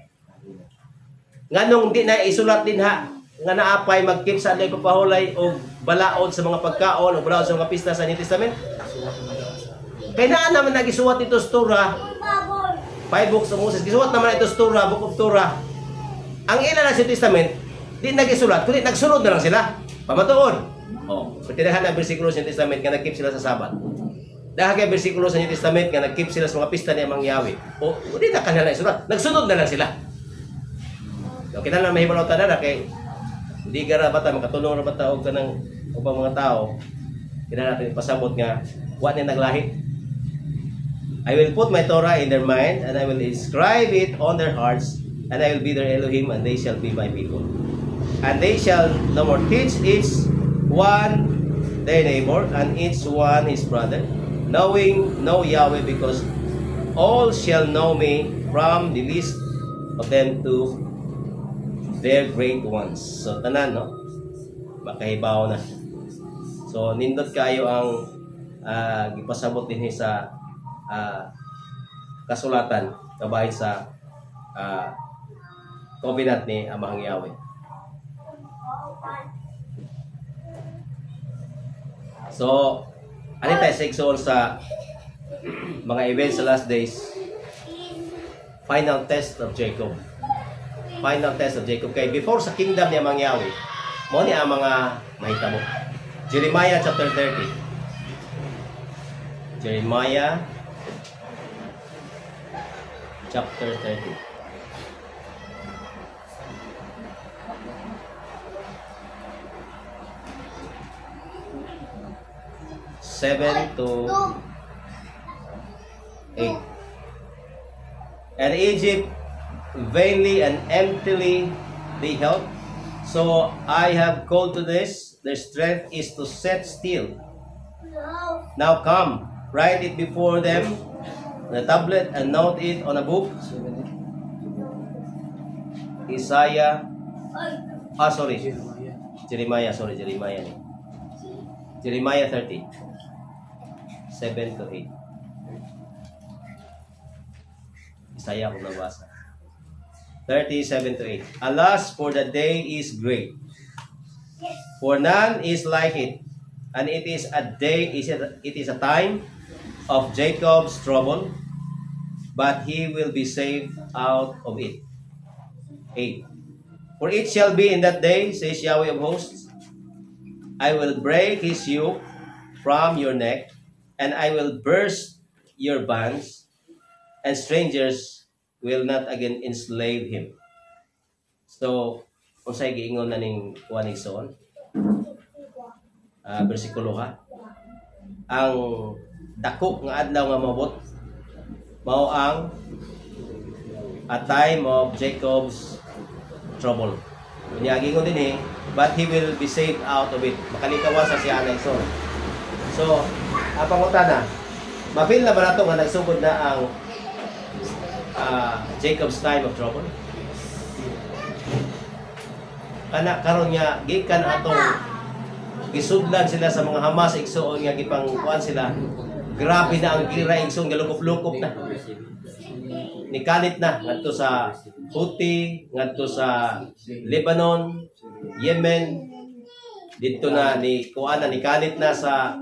Nganong di na isulat din ha nga naapay magkeep sa day pagpahulay o balaod sa mga pagkaon o balaod sa mga pista sa New Testament. Kaya na naman nagisuwat ito sa Torah. 5 books of Moses. Gisuwat naman ito sa Torah, Book of Torah. Ang ilan na sa Testament, di nagisulat, kundi nagsunod na lang sila. Pamatuon. Pagtirahan ang bersikulo sa Testament nga nag-keep sila sa Sabat. Dahil kay bersikulo sa New Testament nga nag-keep sila sa mga pista niya mangyawi. O di na kanila isulat. Nagsunod na lang sila. So, kinahanglan mahibalaw ta na kay hindi gara bata makatulong ra bata og kanang ubang mga tao. Kinahanglan natin ipasabot nga wa ni naglahi. I will put my Torah in their mind, and I will inscribe it on their hearts, and I will be their Elohim, and they shall be my people. And they shall no more teach each one their neighbor, and each one his brother, knowing no Yahweh, because all shall know me, from the least of them to their great ones. So, tanan, no? Makahibaw na. So, nindot kayo ang gipasabot din sa kasulatan kabahin sa covenant ni Amang Yahweh. So, ano tayo sa igsoon sa mga events sa last days? Final test of Jacob. Final test of Jacob. Kaya before sa kingdom ni Amang Yahweh, mo ni ang mga mahitabo. Jeremiah chapter 30. Jeremiah chapter 30. Seven to 8. And Egypt vainly and emptily they help. So I have called to this, their strength is to set still. Now come, write it before them on a tablet and note it on a book. Isaiah. Jeremiah. Jeremiah 30. 7 to 8. Isaiah kung nabasa. 37 to 8. Alas, for the day is great, for none is like it, and it is a time of Jacob's trouble, but he will be saved out of it. 8. For it shall be in that day, says Yahweh of hosts, I will break his yoke from your neck, and I will burst your bands, and strangers will not again enslave him. So, kung sa'y giingon na ning Juanigson, versikulo ha, ang dako nga adlaw nga mabot mao ang a time of Jacob's trouble. Kunya gingon din but he will be saved out of it. Makalikawas sa siya Nigson. So, ang pangutana, mapil na ba nato nga nagsugod na ang Jacob's time of trouble? Kana karon nga gikan atong gisudlan sila sa mga Hamas igsuon nga gipangkuan sila. Grabe na ang gira igsuon galukop-lukop na. Nikanit na ngadto sa Houthi, ngadto sa Lebanon, Yemen, dito na ni kuana ni kanit na sa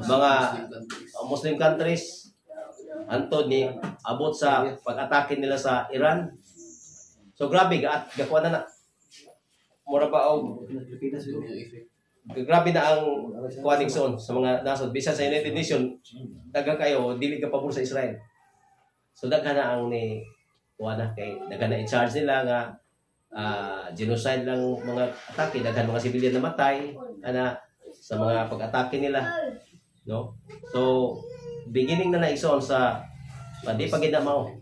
mga Muslim countries antod ni abot sa pag-atake nila sa Iran. So grabe gakuan na mura pa og Pilipinas yun. grabe na ang kuaning son sa mga nasod bisan sa United Nations daghang kayo dili ka pabor sa Israel. So daghan na ang ni kuana kay daghan na i-charge nila nga genocide lang mga atake, daghan mga civilian na matay ana sa mga pag-atake nila, no? So beginning na naigsoon sa pandi pagid na mao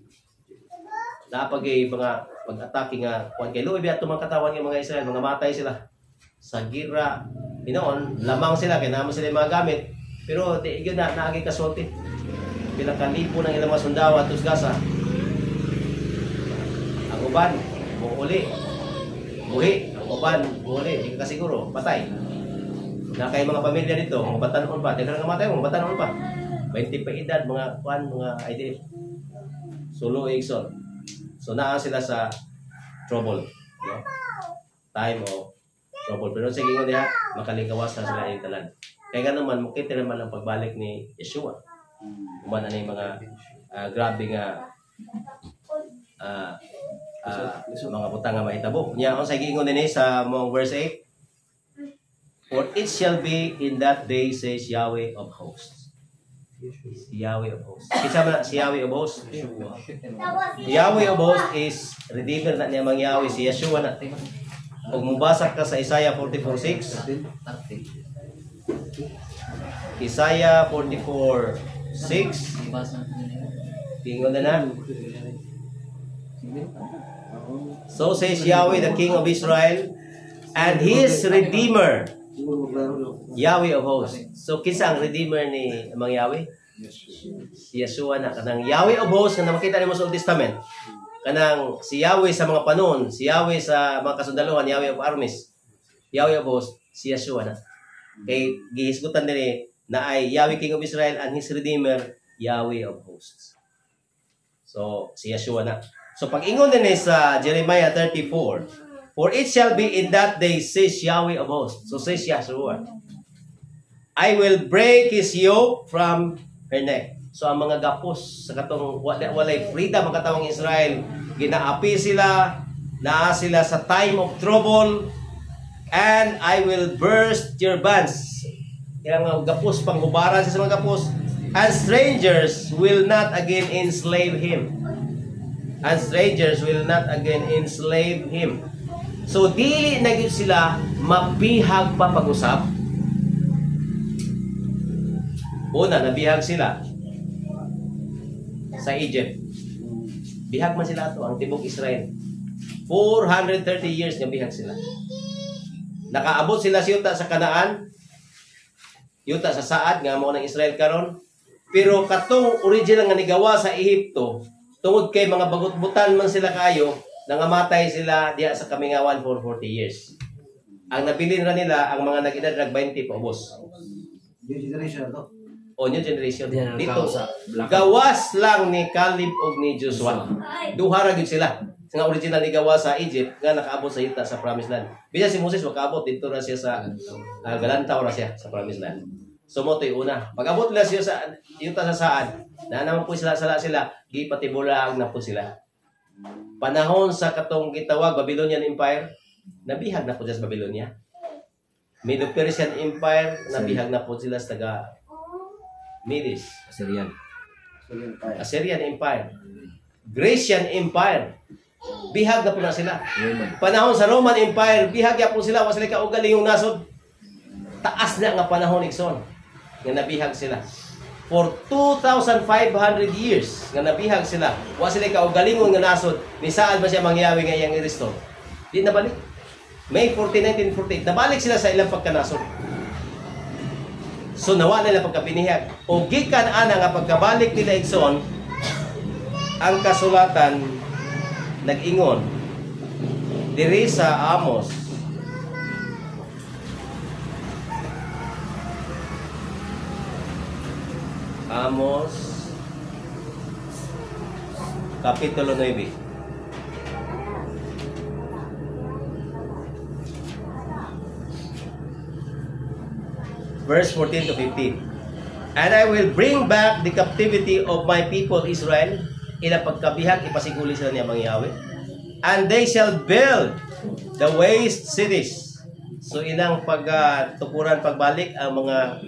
napagay mga pag-atake nga kuan kay luoy biya mga katawan ng mga Israel, mga matay sila sa gira hinoon, lamang sila kay naman sila mga gamit pero di gyud na naagi kasulti pila ka libo ng ilang mga sundalo atus Gaza. Ang uban buuli buhi, ang uban buuli, di ka kasiguro patay na kay mga pamilya dito mga batanon pa, daghan nga matay mga batanon pa 20 pa edad mga kuan mga ID solo igsoon. So naa sila sa trouble, no? Time of trouble. Pero sige nga diha, makalingkawas na sila yung tanan. Kaya nga naman, mukit naman ang pagbalik ni Yeshua. Kumana na yung mga grabe nga mga butang nga mahitabo. Nya ang sige nga din sa mga verse 8. For it shall be in that day, says Yahweh of hosts. Yahweh of hosts. Kinsa man si Yahweh of hosts? Yahweh of hosts is Redeemer na niya mang Yahweh si Yeshua na. Kung mubasa ka sa Isaiah 44:6, Isaiah 44:6, tingnan na. So says Yahweh, the King of Israel, and His Redeemer, Yahweh of hosts. So kinsa ang Redeemer ni mang Yahweh? Si Yeshua na kanang Yahweh of hosts nga makita nimo sa Old Testament. Kanang si Yahweh sa mga panon, si Yahweh sa mga kasundaluhan, Yahweh of armies, Yahweh of hosts, si Yeshua na. Kay gihisgutan diri na ay Yahweh King of Israel and His Redeemer, Yahweh of hosts. So si Yeshua na. So pag-ingon din sa Jeremiah 34, for it shall be in that day, says Yahweh of hosts. So says Yeshua, I will break his yoke from her neck. So ang mga gapos sa katong walay freedom ang katawang Israel, ginaapi sila, naa sila sa time of trouble, and I will burst your bands. Ilang gapos panghubaran sa mga gapos, and strangers will not again enslave him. And strangers will not again enslave him. So dili na gyud sila mabihag pa pag-usap. Una, nabihag sila sa Egypt. Bihag man sila to ang tibok Israel. 430 years nga bihag sila. Nakaabot sila sa yuta sa Kanaan, yuta sa Saad nga mao ng Israel karon. Pero katong original nga nigawa sa Ehipto, tungod kay mga bagot-butan man sila kayo, nangamatay sila diha sa kamingawan for 40 years. Ang nabilin ra nila ang mga nag-edad nag 20 paubos. New generation na to. O new generation. Diyan ang Dito, tao sa Black. gawas lang ni Caleb o ni Joshua. Duha ra gyud sila. Nga original ni gawa sa Egypt nga nakaabot sa yuta sa Promised Land. Bisan si Moses makaabot dito ra siya sa Galantaw ra siya sa Promised Land. So mo to'y una. Pag-abot nila siya sa yuta sa Saad, na naman po sila gipatibulag na po sila. Panahon sa katong gitawag Babylonian Empire, nabihag na po sila sa Babylonia. Medo-Persian Empire, nabihag na po sila sa taga Medes. Assyrian Empire. Grecian Empire. Bihag na po na sila. Panahon sa Roman Empire, bihag na po sila. Wasila kaugaling yung nasod. Taas na nga panahon igsoon nga nabihag sila. For 2,500 years nga nabihag sila. Wasila kaugalingon nga nasod. Ni saan ba siya mangyawi nga iyang i-restore? Di nabalik. May 14, 1948. Nabalik sila sa ilang pagkanasod. So nawa nila pagkabinihag. O gikan ana nga pagkabalik nila igsoon, ang kasulatan nag-ingon diri sa Amos Kapitulo 9. verse 14 to 15. And I will bring back the captivity of my people Israel. Ila pagkabihag, ipasiguli sila niya mga Yahweh. And they shall build the waste cities. So ilang pagtukuran pagbalik ang mga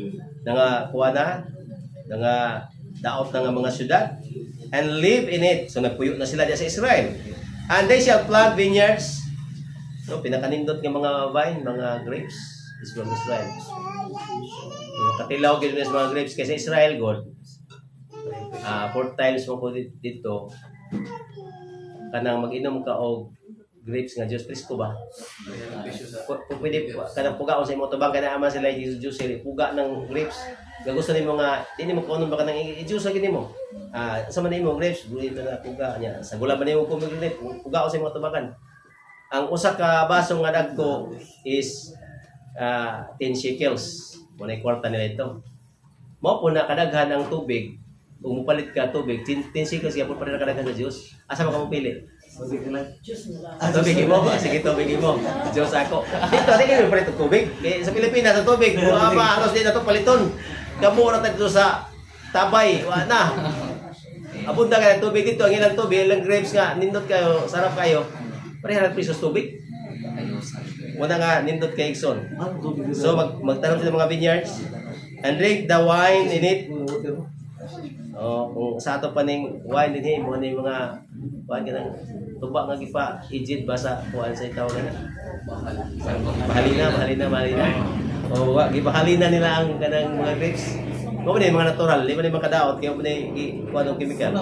kuwana, daot ng mga syudad, and live in it. So nagpuyo na sila diya sa Israel. And they shall plant vineyards. So pinakanindot ng mga vine, mga grapes is from Israel. So, katilaw gid sa mga grapes kasi Israel God. 4 times mo ko dito kanang mag-inom ka og grapes nga Diyos Cristo ba? Pwede kanang pugaon sa imo tubang kana ama sila Diyos puga ng grapes. Gagusto nimo nga dili mo kuno ba kanang i-juice gid nimo. Sa man nimo grapes, bulit na puga nya. Sa gula man nimo ko grapes, pugaon sa imo tubakan. Ang usa ka baso nga dagko is 10 shekels. Muna kwarta nila ito. Mao po na kadaghan ang tubig. Kung mupalit ka tubig, 10 shekels gyapon pa rin kadaghan sa Dios. Asa mo ka mopili? Tubig mo. Sige, tubig mo. Diyos ako. Dito, hindi kayo palit ng tubig. Sa Pilipinas, ang tubig. Anos din na ito paliton. Kamura tayo sa tabay. Wala na. Abunda ka ng tubig dito. Ang ilang tubig, ilang grapes nga. Nindot kayo, sarap kayo. Pareha ng pisos tubig. Muna nga, nindot kay Ikson. So, magtanong sila mga vineyards. And drink the wine in it. Kung sa ato pa ning wine din mo ni mga kuan ka nang tuba nga gipa Egypt basa kuan sa itaw kana mahalina wa gibahalina nila ang kanang mga grapes mo ni mga natural di man ni makadaot kay mo ni kuan og chemical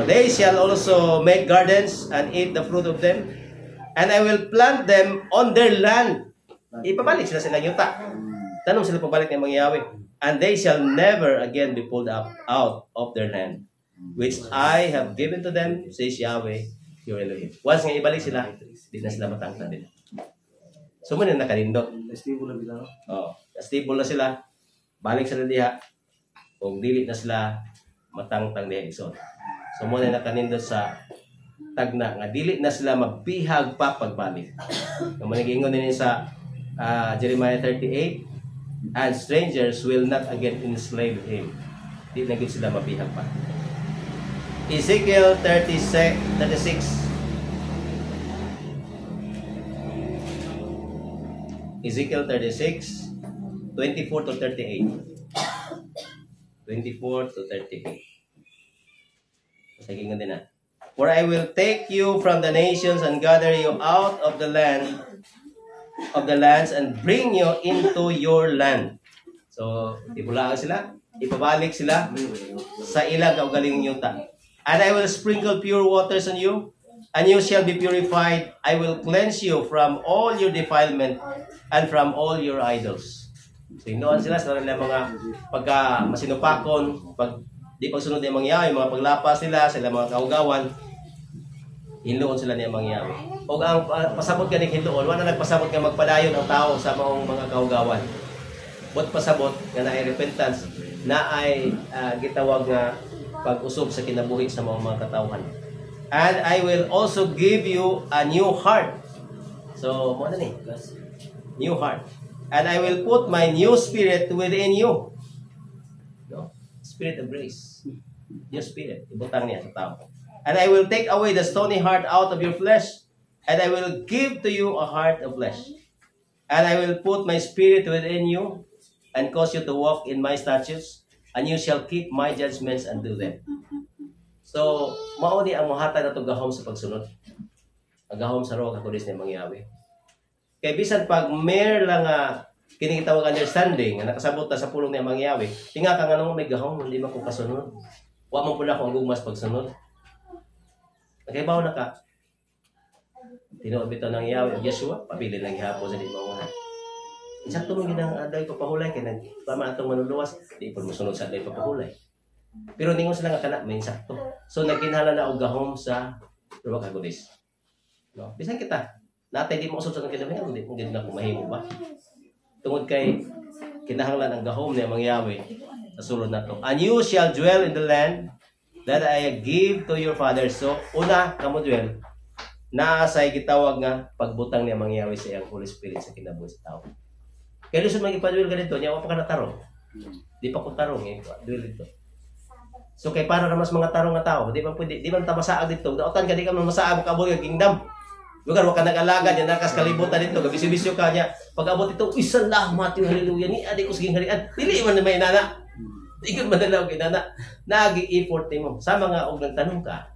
they shall also make gardens and eat the fruit of them and I will plant them on their land. Ipabalik sila sa yuta. Tanong sila pabalik ng mga Yahweh. And they shall never again be pulled up out of their land, which I have given to them, says Yahweh, your Elohim. Once nga ibalik sila, di na sila matangtang din. So muna nakalindot. Stable na bila. Stable na sila. Balik sila diha. Kung dili na sila matangtang diha isod. So muna nakalindot sa tagna nga dili na sila magbihag pa pagbalik. Kung manigingon din sa Jeremiah 38, and strangers will not again enslave him. Di na gid sila mabihag pa. Ezekiel 36. Ezekiel 36, 24 to 38. 24 to 38. Sige nga din na. For I will take you from the nations and gather you out of the land of the lands and bring you into your land. So, ibulaan sila, ipabalik sila sa ilang kaugalingong yuta. And I will sprinkle pure waters on you, and you shall be purified. I will cleanse you from all your defilement and from all your idols. So, inoon sila sa mga pagka masinupakon, pag di pagsunod ng mga mga paglapas nila, sila mga kaugawan, hinloon sila niya mga Yahweh. O ang pasabot ka ni hinloon, wala nagpasabot nga magpadayon ang tao sa maong mga kaugawan. Bot pasabot nga na ay repentance, na ay gitawag nga pag-usog sa kinabuhi sa mga katawhan. And I will also give you a new heart. So, mo na ni, new heart. And I will put my new spirit within you. No? Spirit of grace. Your spirit. Ibutang niya sa tao. And I will take away the stony heart out of your flesh, and I will give to you a heart of flesh. And I will put my spirit within you, and cause you to walk in my statutes, and you shall keep my judgments and do them. So, mauni ang muhata na ito gahom sa pagsunod. Ang gahom sa roh kakulis ni mga Yahweh. Kaya bisan pag mer lang kinikitawag understanding, na nakasabot na sa pulong ni mga Yahweh, tinga ka nga nung may gahom, hindi man ko kasunod. Wa man pula ko ang gugmas pagsunod. Nagkaibaw na ka. Tinuod bitaw ng Yahweh, Yeshua, pabili lang ihapon sa di maungan. Insakto mo ginang aday papahulay, kaya tama atong manuluwas, di po musunod sa aday papahulay. Pero ningon sila nga kana, may insakto. So nagkinhala na og gahom sa Ruach HaKodesh. No? Bisan kita, natay di mo usod sa kinahanglan, hindi na kumahimo ba? Tungod kay kinahanglan ang gahom ni mga Yahweh sa sulod nato. And you shall dwell in the land that I give to your fathers. So, una, kamo dwell, na sa gitawag nga pagbutang niya mga Yahweh sa iyang Holy Spirit sa kinabuhi sa tao. Kaya lisod man ipa-duel ganito, niya wa pa ka natarong. Di pa ko tarong eh, duel dito. So kay para na mas mga tarong nga tao, di man pwede, di man ta masaag dito. Daotan ka di ka masaag ka boy kingdom. Lugar wa ka nag-alaga niya nakas kalibutan dito, gabisyo-bisyo ka niya. Pag abot ito, salamat yung haleluya ni adi ko siging harian. Dili man may nana. Di ka madalaw kay nana. Nagi-effort mo. Sa mga og nagtanong ka.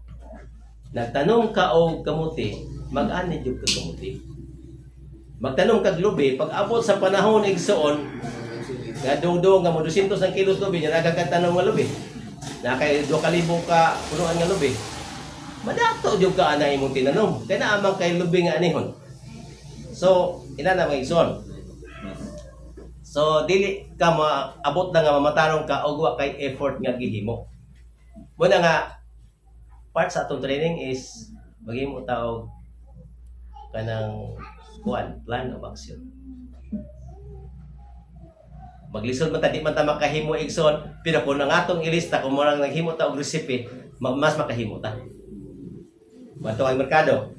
Nagtanong ka og kamuti, mag-ani jud ka kamuti. Magtanong ka lubi, pag abot sa panahon igsoon, nga dungdung nga mo 200 ang kilos lubi, niya nagkatanong nga lubi. Na kay 2,000 ka punuan nga lubi. Madato jud ka ana imong tinanom. Kaya naamang kay lubi nga anihon. So, ina na mga igsoon. So, dili ka maabot na nga mamatarong ka og wa kay effort nga gihimo. Muna nga part sa atong training is maghimo ta og kanang plan of action. Maglisod man ta di man ta makahimo igsoon, pero kung ang atong ilista kung mo lang naghimo ta og recipe, mas makahimo ta. Mato ang merkado.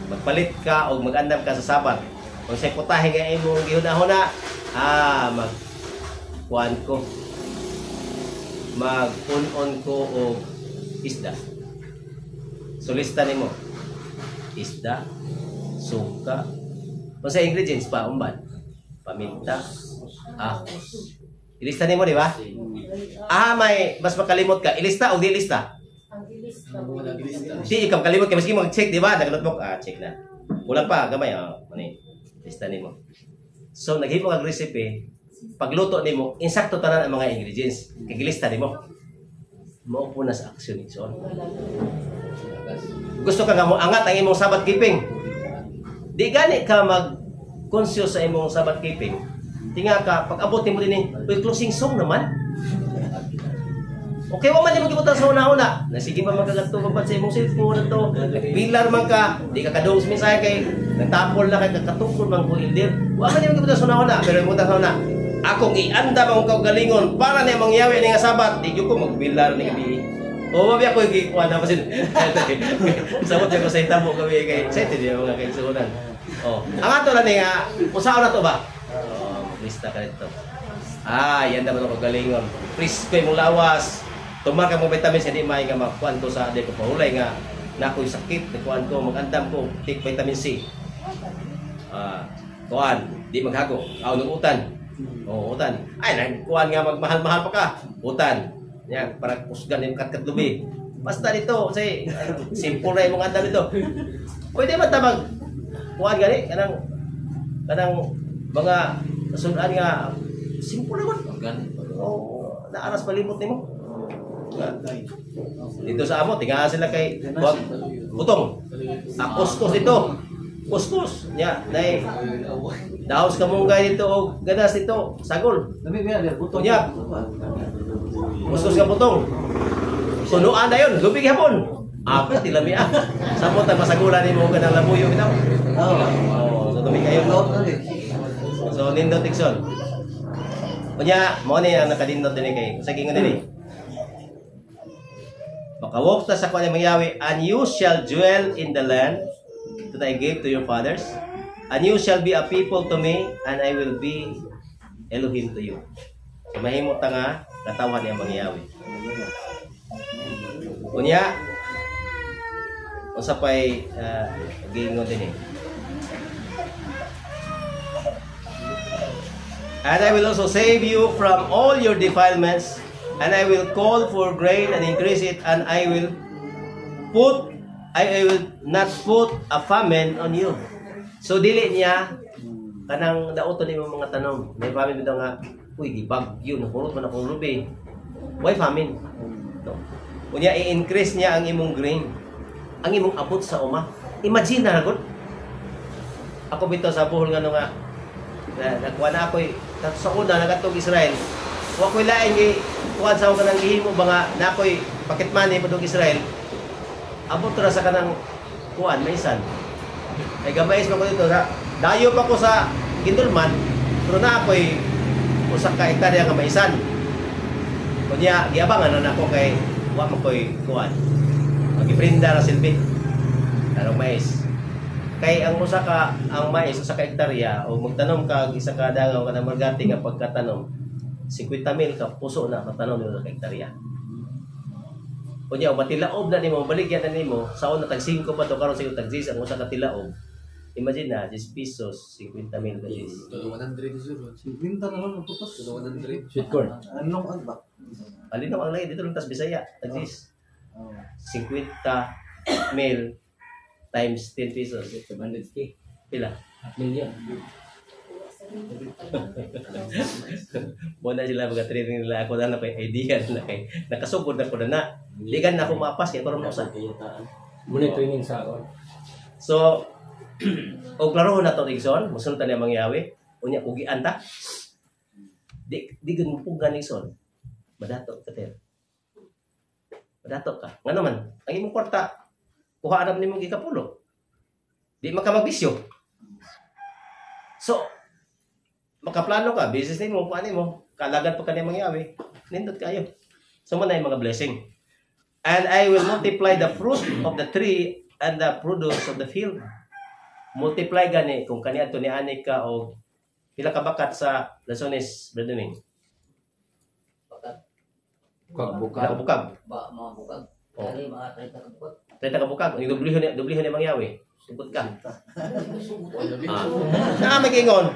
Magpalit ka o mag-andam ka sa sabat. Kung say putahe nga imong gihuna-huna, mag-kuan ko. Mag-on ko og isda. So lista nimo. Isda, suka, kung sa ingredients pa, umban, paminta, ahos. Ilista nimo, di ba? May mas makalimot ka. Ilista o di ilista? Di ikaw kalimot ka, maski mag-check, di ba? Nag-notebook, check na. Kulang pa, gamay, mani. Lista nimo. So, naghimo kag recipe, pagluto nimo, insakto tanan ang mga ingredients. Kagilista nimo. Mao po na sa action ito. Gusto ka nga mo angat ang imong sabat keeping. Di gani ka mag-conscious sa imong sabat keeping. Tinga ka, pag abot nimo din closing song naman. Okay, wa man yung magibutan sa una-una. Sige pa magkagatubad sa imong cellphone to. Pilar man ka, di ka kadung sa mensahe kay nagtapol na kay katukod man ko ildir. Wa man yung magibutan sa una-una, pero yung sa una. Akong ianda mong kaugalingon para na mangyawi ni nga sabat. Di ko magbilar ni gabi. O mabi ako ikuha na pasin. Sabot ko sa itabo kami kay excited yung mga kaigsunan. Ang ato na ni nga, usaon na to ba? Lista ka nito. Yan naman ako galingon. Please ko yung lawas. Tumar ka mong vitamins, hindi may nga makuhan to sa aday ko pahulay nga na ako'y sakit, nakuhan ko, mag-andam ko, take vitamin C. Kuhan, di maghago. Ng utan. Utan. Kuhan nga magmahal-mahal pa ka. Utan. Yan, para kusgan yung kat-katlubi. Basta dito, say, simple na yung mga andam ito. Pwede ba tamag? Kuhan gani, kanang mga kasundan nga, simple naman. Naaras palimot ni mo. Dito sa amo, tingaan sila kay butong. Kuskus dito. Kuskus. Nya, nay. Daos ka munggay dito o ganas dito, sagol. Nya. Kuskus ka butong. Sunuan na yun, lubig hapon. Apa tilami Samo ta masagulan nimo kanang labuyo bitaw. So lubig kayo. So nindot tikson. Unya, mo ni ang nakadindot din kay sa gingon din. Makawok ta sa kuan mangyawi, and you shall dwell in the land that I gave to your fathers, and you shall be a people to me, and I will be Elohim to you. So mahimo ta nga katawan niya mangyawi. Unya, unsa pay gingon din And I will also save you from all your defilements, and I will call for grain and increase it, and I will not put a famine on you. So dili niya kanang daoton nimo mga tanom. May famine bitaw nga, uy, di bagyo nakulot man akong lubi. Why famine? No. Unya i-increase niya ang imong grain, ang imong abot sa uma. Imagine na gud. Ako bitaw sa buhol nga nagkuha na ako sa una nagatog Israel. Wa ko'y laing kuhan sa kanang gihimo ba nga na ako'y pakitmani padung Israel. Abot ra sa kanang kuhan maisan. Ay gabayis pa ko dito sa dayo pa ko sa Gindulman, pero na ako'y usa ka hektarya nga maisan. Kunya giabangan na ako kay wa man ko'y kuhan. Magiprinda ra silbi. Karong mais. Kay ang usa ka ang mais usa ka hektarya o magtanom ka og isa ka dangaw kana margati nga pagkatanom 50,000 ka puso na matanom nimo sa hektarya. Unya matilaob na nimo baligyan na nimo sa una tag 5 pa to karon sa tag 10 ang usa ka tilaob. Imagine na 10 pesos 50,000 ka is. 100 siguro. 50 na lang ang putos. 100. Sweet corn. Anong agba? Alin ang lay dito lang tas Bisaya tag 10. Oh. 50,000 times 10 pesos. 700K. Pila? Million. Muna sila mga training nila ako na kay idea na kay nakasugod na ko na. Di gan na ako mapas kay karon mo sa. Muna training sa ako. So og klaro na to Igson, musunod ta niya mangyawi. Unya ugian ta. Di gan mo pugan Igson. Madato ka ter. Madato ka. Nga naman, ang imong kwarta kuha na nimo gikapulo. Di makamagbisyo. So makaplano ka, business nimo, kuan nimo, kalagad pa kaniya mangyawi. Nindot kayo. So mo na yung mga blessing. And I will multiply the fruit of the tree and the produce of the field. Multiply gani kung kaniya to ni ani ka o pila ka bakat sa Lasones, Brother Ning. Bukag. Bukag. Ba, mga bukag. Oh. Kali, mga 30 ka bukag. 30 ka bukag. Ang dublihan ni mangyawi. Subot ka. Na magingon.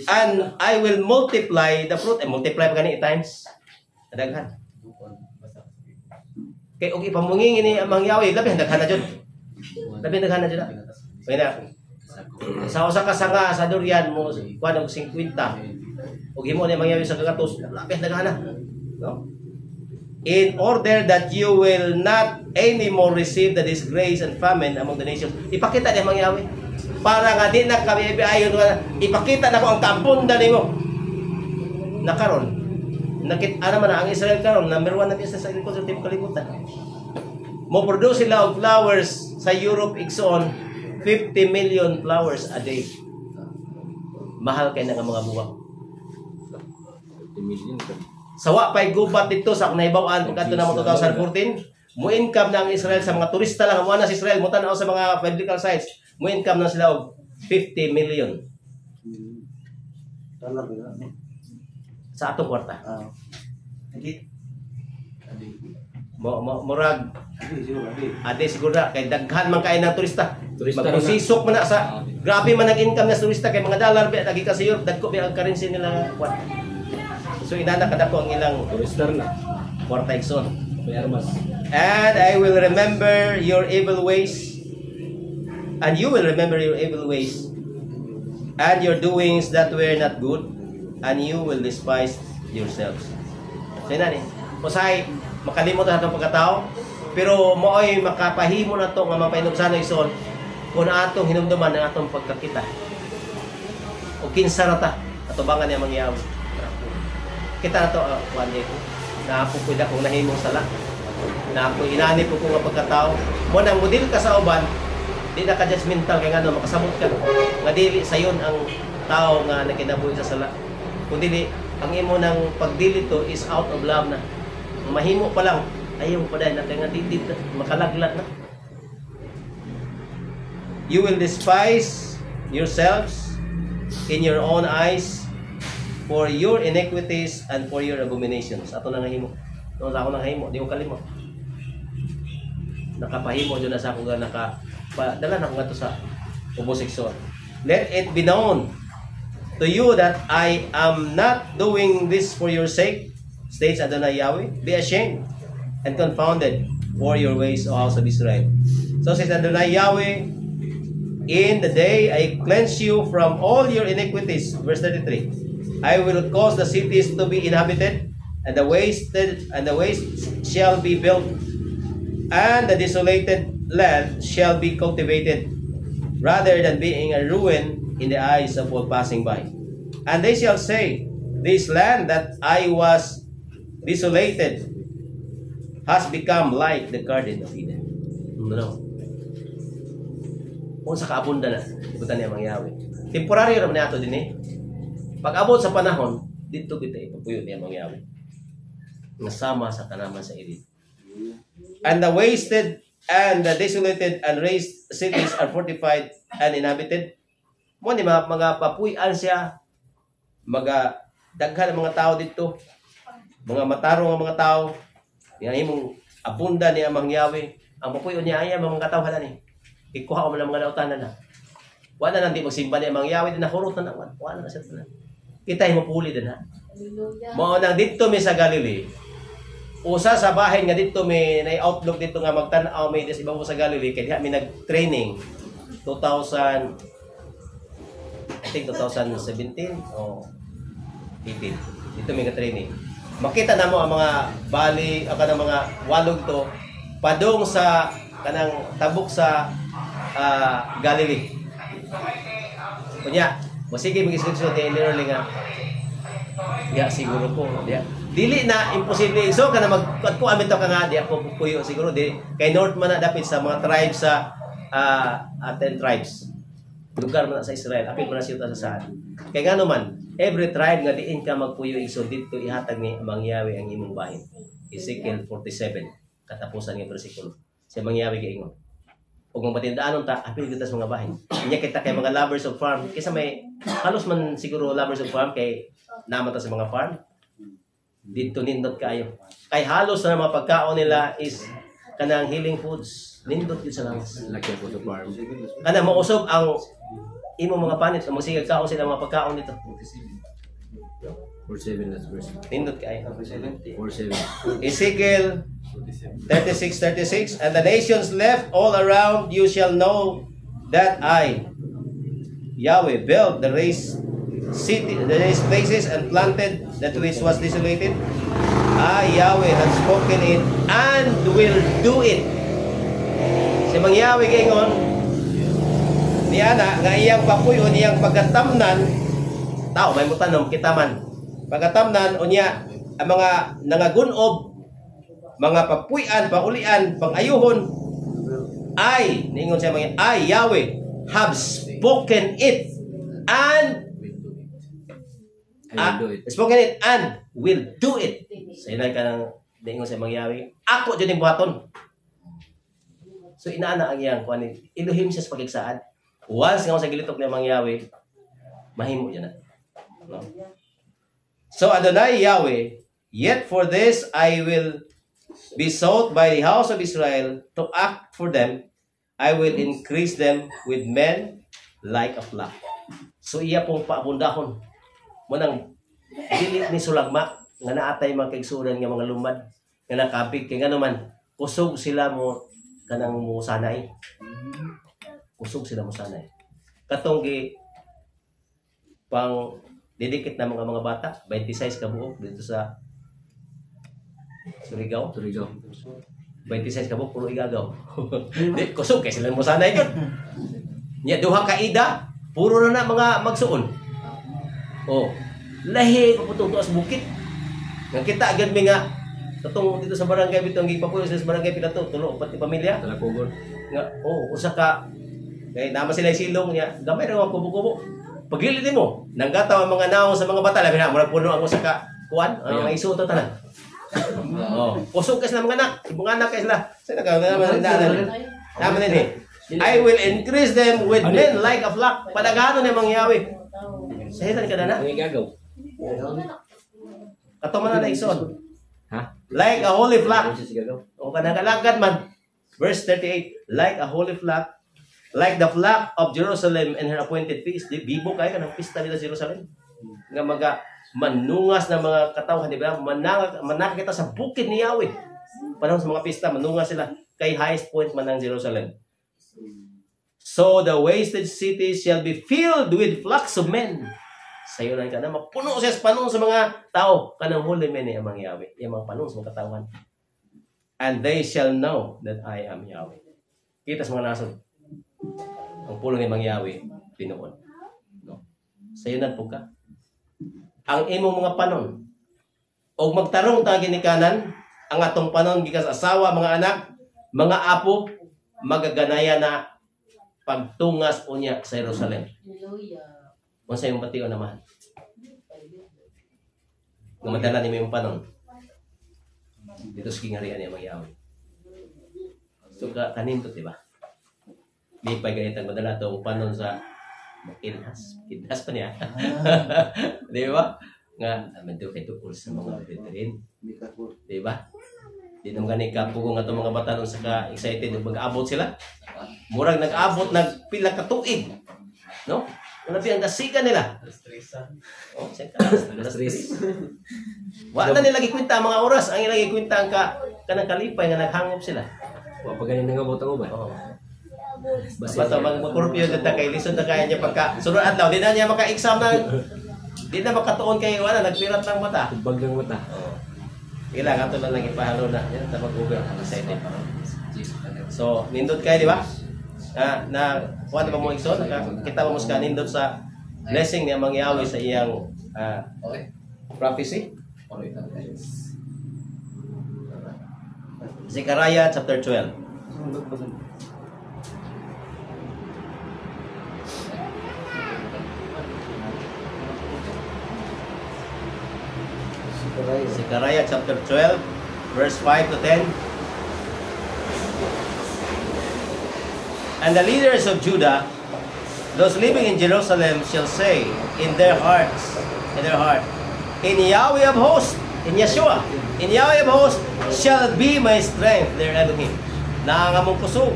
And I will multiply the fruit. Multiply pa gani times. Daghan. Kay og ipamungingin ni ang mangyawi, labi daghan na jud. Labi daghan na jud. Kaya na. Sa usa ka sanga sa durian mo kuan og 50. Og himo ni mangyawi sa kagatos, labi daghan na. No? In order that you will not anymore receive the disgrace and famine among the nations. Ipakita niya mangyawi. Para nga di na kami ayon nga ipakita na ko ang kampunda nimo. Nakaron. Ano man ang Israel karon, number 1 na business sa agriculture sa kalibutan. Mo produce sila og flowers sa Europe Igsoon 50 million flowers a day. Mahal kay nga mga buwak. 50 million. Sawa pay gubat dito sa naibaw-an pagkadto na mo 2014, mo income na ang Israel sa mga turista lang mo na sa Israel mo tan-aw sa mga biblical sites. Mo income na sila og 50 million Dollar ba? sa atong kwarta. Ah. Hindi. Murag Siguro, hindi. ate siguro na, kay daghan man kay ng turista. Turista Magpusisok man na sa grabe man ang income na turista kay mga dollar ba lagi ka sa Europe dagko ba ang currency nila kwarta. So inana kadako ang ilang Turister na. kwarta Igsoon. May armas. And I will remember your evil ways. And you will remember your evil ways. And your doings that were not good. And you will despise yourselves. So yun na Usay, makalimot na itong pagkatao. Pero mooy makapahimo na ito nga mapainom sa Igsoon kung atong hinumduman ng atong pagkakita. O kinsa na ta. Atubangan niya mangyaw. Kita na ito, kuhan ko. Naapupwida kong nahimong sala. Na kung inanip ko nga pagkatao. Mo nang model ka sa uban, di na ka-judgmental kaya nga makasamot ka. Nga dili sayon ang tao nga nakinabuhi sa sala. Kung dili, ang imo ng pagdili to is out of love na. Mahimo pa lang, ayaw pa dahil na kaya nga titit na, makalaglat na. You will despise yourselves in your own eyes for your iniquities and for your abominations. Ato na nahimo. No, sa ako nahimo, di ko kalimot. Nakapahimo dyan na sa ako nga dala na ko nga to sa homosexual. Let it be known to you that I am not doing this for your sake, states Adonai Yahweh. Be ashamed and confounded for your ways, O house of Israel. So says Adonai Yahweh, in the day I cleanse you from all your iniquities. Verse 33. I will cause the cities to be inhabited, and the waste shall be built, and the desolated land shall be cultivated, rather than being a ruin in the eyes of all passing by. And they shall say, this land that I was desolated has become like the Garden of Eden. No. Kung sa kaabunda na, ikutan niya mangyawi. Temporary naman nato din eh. Pag abot sa panahon, dito kita ipapuyo niya mangyawi. Nasama sa kanaman sa irid. And the wasted and the desolated and razed cities are fortified and inhabited. Mo ni mga papuy-an siya, mga daghan ang mga tao dito, mga matarong ang mga tao, nga himong abunda ni amang Yahweh. Ang papuy-on niya ay mga katawhan ni. Ikuha mo ng mga nautanan na. Wala na di magsimba ni amang Yahweh, din nahurot na naman. Wala na siya na. Kita mo puli din ha. Mao nang dito mi sa Galilee. Usa sa bahin nga dito may na-outlook dito nga magtan-aw may des ibabaw sa Galilee kay diha mi nag-training 2017 o 18 dito may training. Makita na mo ang mga bali ang kanang mga walog to padung sa kanang tabok sa Galilee. Kunya, mo sige mag-screenshot ni literally nga. Ya siguro ko, ya. Dili na imposible so kana magkuan amin to ka nga di ako puyo siguro di kay north man na dapat sa mga tribes sa 10 tribes. Lugar man na sa Israel, apil man na siya sa saan. Kay ngano man, every tribe nga diin ka magpuyo isod dito ihatag ni amang Yahweh ang imong bahin. Ezekiel 47 katapusan nga bersikulo. Si amang Yahweh giingon. Ug mabatindaanon ta apil kita sa mga bahin. Inya kita kay mga lovers of farm, kaysa may halos man siguro lovers of farm kay naman ta sa mga farm. Dito nindot kayo. Kay halos na mga pagkaon nila is kanang healing foods. Nindot yun sa langas. Laki po sa farm. Kana mausog ang imo mga panit. Magsigag kaon sila mga pagkaon dito. 47 last verse. Nindot kayo. 47. Ezekiel 36:36 and the nations left all around you shall know that I Yahweh built the raised places and planted that which was desolated. I Yahweh have spoken it and will do it. Si Mang Yahweh gingon niya na nga iyang papuyon iyang pagatamnan tao may mutanom kita man pagatamnan unya ang mga nangagunob mga papuyan, paulian, pangayuhon I ningon siya mga I Yahweh have spoken it and spoken it and will do it. Sa ilan ka nang ningon sa mga Yahweh ako dyan yung buhaton. So inaana ang iyang kuan iluhim siya sa pagigsaad. Once nga sa gilitok ni mga Yahweh mahimo dyan na. No? So Adonai Yahweh, yet for this I will be sought by the house of Israel to act for them. I will increase them with men like a flock. So iya pong paabundahon. Munang dili ni sulagma nga naatay mga kaigsuran nga mga lumad nga nakapig kay ngano man kusog sila mo kanang mo sanay. Kusog sila mo sanay. Katong gi pang didikit na mga bata 26 ka buok dito sa Surigao. 26 ka buok puro igagaw. Di kusog kay sila mo sanay gud. Nya duha ka ida puro na mga magsuon. Oh, lahi paputunto sa bukit. Nga kita agad mi nga katong dito sa barangay bitong gipapuyo sa barangay Pilato tulo pati pamilya. Talakugod. Nga usa ka kay nama sila silong niya gamay ra kubo-kubo. Pagilid mo nanggataw ang mga naong sa mga bata labi na murag puno ang usa ka kuan ang mga isuto tanan. Oh, usog ka sila mga anak, ibong anak kay sila. Sila ka naman ni. I will increase them with men like a flock. Padagano ni mga Yahweh. Sahitan ka na. Ang igagaw. Katuman na naigsoon. Ha? Like a holy flock. Ano siya sigagaw? O kanagalagad man. Verse 38. Like a holy flock. Like the flock of Jerusalem and her appointed feast. Di bibo kayo ng pista nila sa Jerusalem. Nga mga manungas na mga katawhan, di ba? Manaka kita sa bukid ni Yahweh. Panahon sa mga pista, manungas sila. Kay highest point man ng Jerusalem. So the wasted city shall be filled with flocks of men. Sayo lang ka na, mapuno siya sa panong sa mga tao. Kanang holy men ni amang Yahweh. Yung mga panong sa mga katawhan. And they shall know that I am Yahweh. Kita sa mga nasod. Ang pulo ni Mang Yahweh, pinuon. No? Sayo na po ka. Ang imong mga panon. O magtarong ta ginikanan, ang atong panon gikas asawa, mga anak, mga apo, magaganaya na pagtungas unya sa Jerusalem. Kung sa iyong patio naman. Namadala ni yung panon. Dito sa kingarian niya Mang Yahweh. So So kanindot, di ba? Di pa ganitang madala itong panon sa Kinhas. Kinhas pa niya. Di ba? Nga, medyo kay tukol sa mga veteran. Hindi ka po. Di ba? Di naman gani kapugong atong mga bata nun sa ka-excited mag-abot sila. Murag nag-abot, nagpila ka tuig. No? Wala ang dasigan nila. Oh, stress. Wala na nila gikwenta ang mga oras. Ang ilang gikwenta ang kanang kalipay nga naghangop sila. Wa pa ganin nga botang uban. Oo. Basta magkurpyo dito kay lisod na kaya niya pagka sunod adlaw di na niya maka-exam na di na makatuon kay wala nagpirat ng mata. Tubag ng mata. Oo. Kailangan to lang ipahalo na. Yan ta mag-uber excited. So, nindot kayo di ba? Na kuha ba mo igsoon? Kita mo ka nindot sa blessing niya mangyawi sa iyang prophecy. Zechariah chapter 12. Zechariah chapter 12 verse 5 to 10. And the leaders of Judah, those living in Jerusalem, shall say in their heart, in Yahweh of hosts, in Yeshua, in Yahweh of hosts shall be my strength, their Elohim. Nangangamong kusog.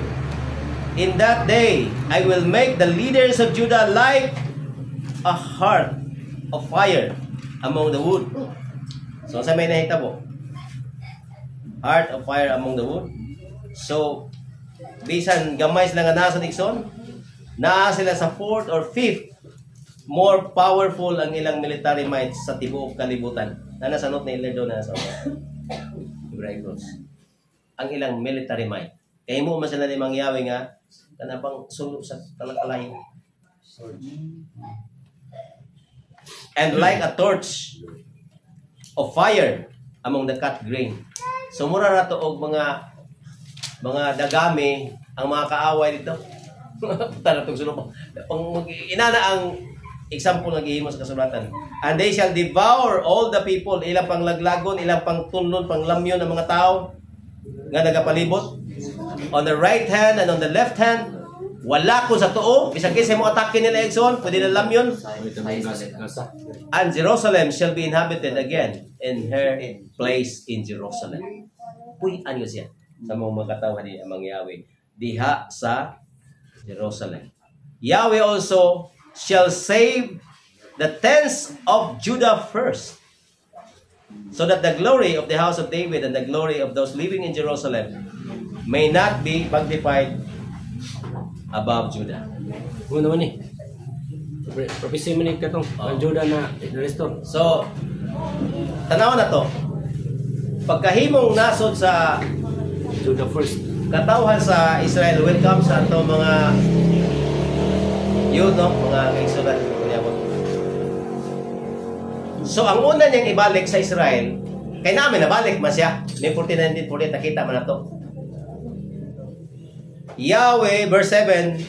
In that day, I will make the leaders of Judah like a heart of fire among the wood. So, sa may nahitabo? Heart of fire among the wood. So, bisan gamay sila nga nasa Dixon, naa sila sa 4th or 5th more powerful ang ilang military might sa tibuok kalibutan. Na nasa note na ilan doon na sa Hebraic Cross. Ang ilang military might. Kaya mo man sila ni mangyawi nga kanabang sulok sa talakalayo. And like a torch of fire among the cut grain. So mura na to og mga dagami ang mga kaaway dito. Tara tong sulok. Inana ang example nga gihimo sa kasulatan. And they shall devour all the people, ilang pang laglagon, ilang pang tunlon, pang lamyon ng mga tao nga nagapalibot. On the right hand and on the left hand, wala ko sa tuo, bisag kay mo atake nila Exxon, pwede na lamyon. And Jerusalem shall be inhabited again in her place in Jerusalem. Uy, ano siya? Sa mga katawan ni amang Yahweh diha sa Jerusalem. Yahweh also shall save the tents of Judah first, so that the glory of the house of David and the glory of those living in Jerusalem may not be magnified above Judah. Ano naman ni? Prophecy mo ni katong ang Judah na restore. So, tanaw na to. Pagkahimong nasod sa Judah first. katawhan sa Israel, welcome sa ato mga yun, no? Mga kaigsunan. So, ang una niyang ibalik sa Israel, kay namin nabalik man siya. May 49-48, nakita man na to. Yahweh, verse 7,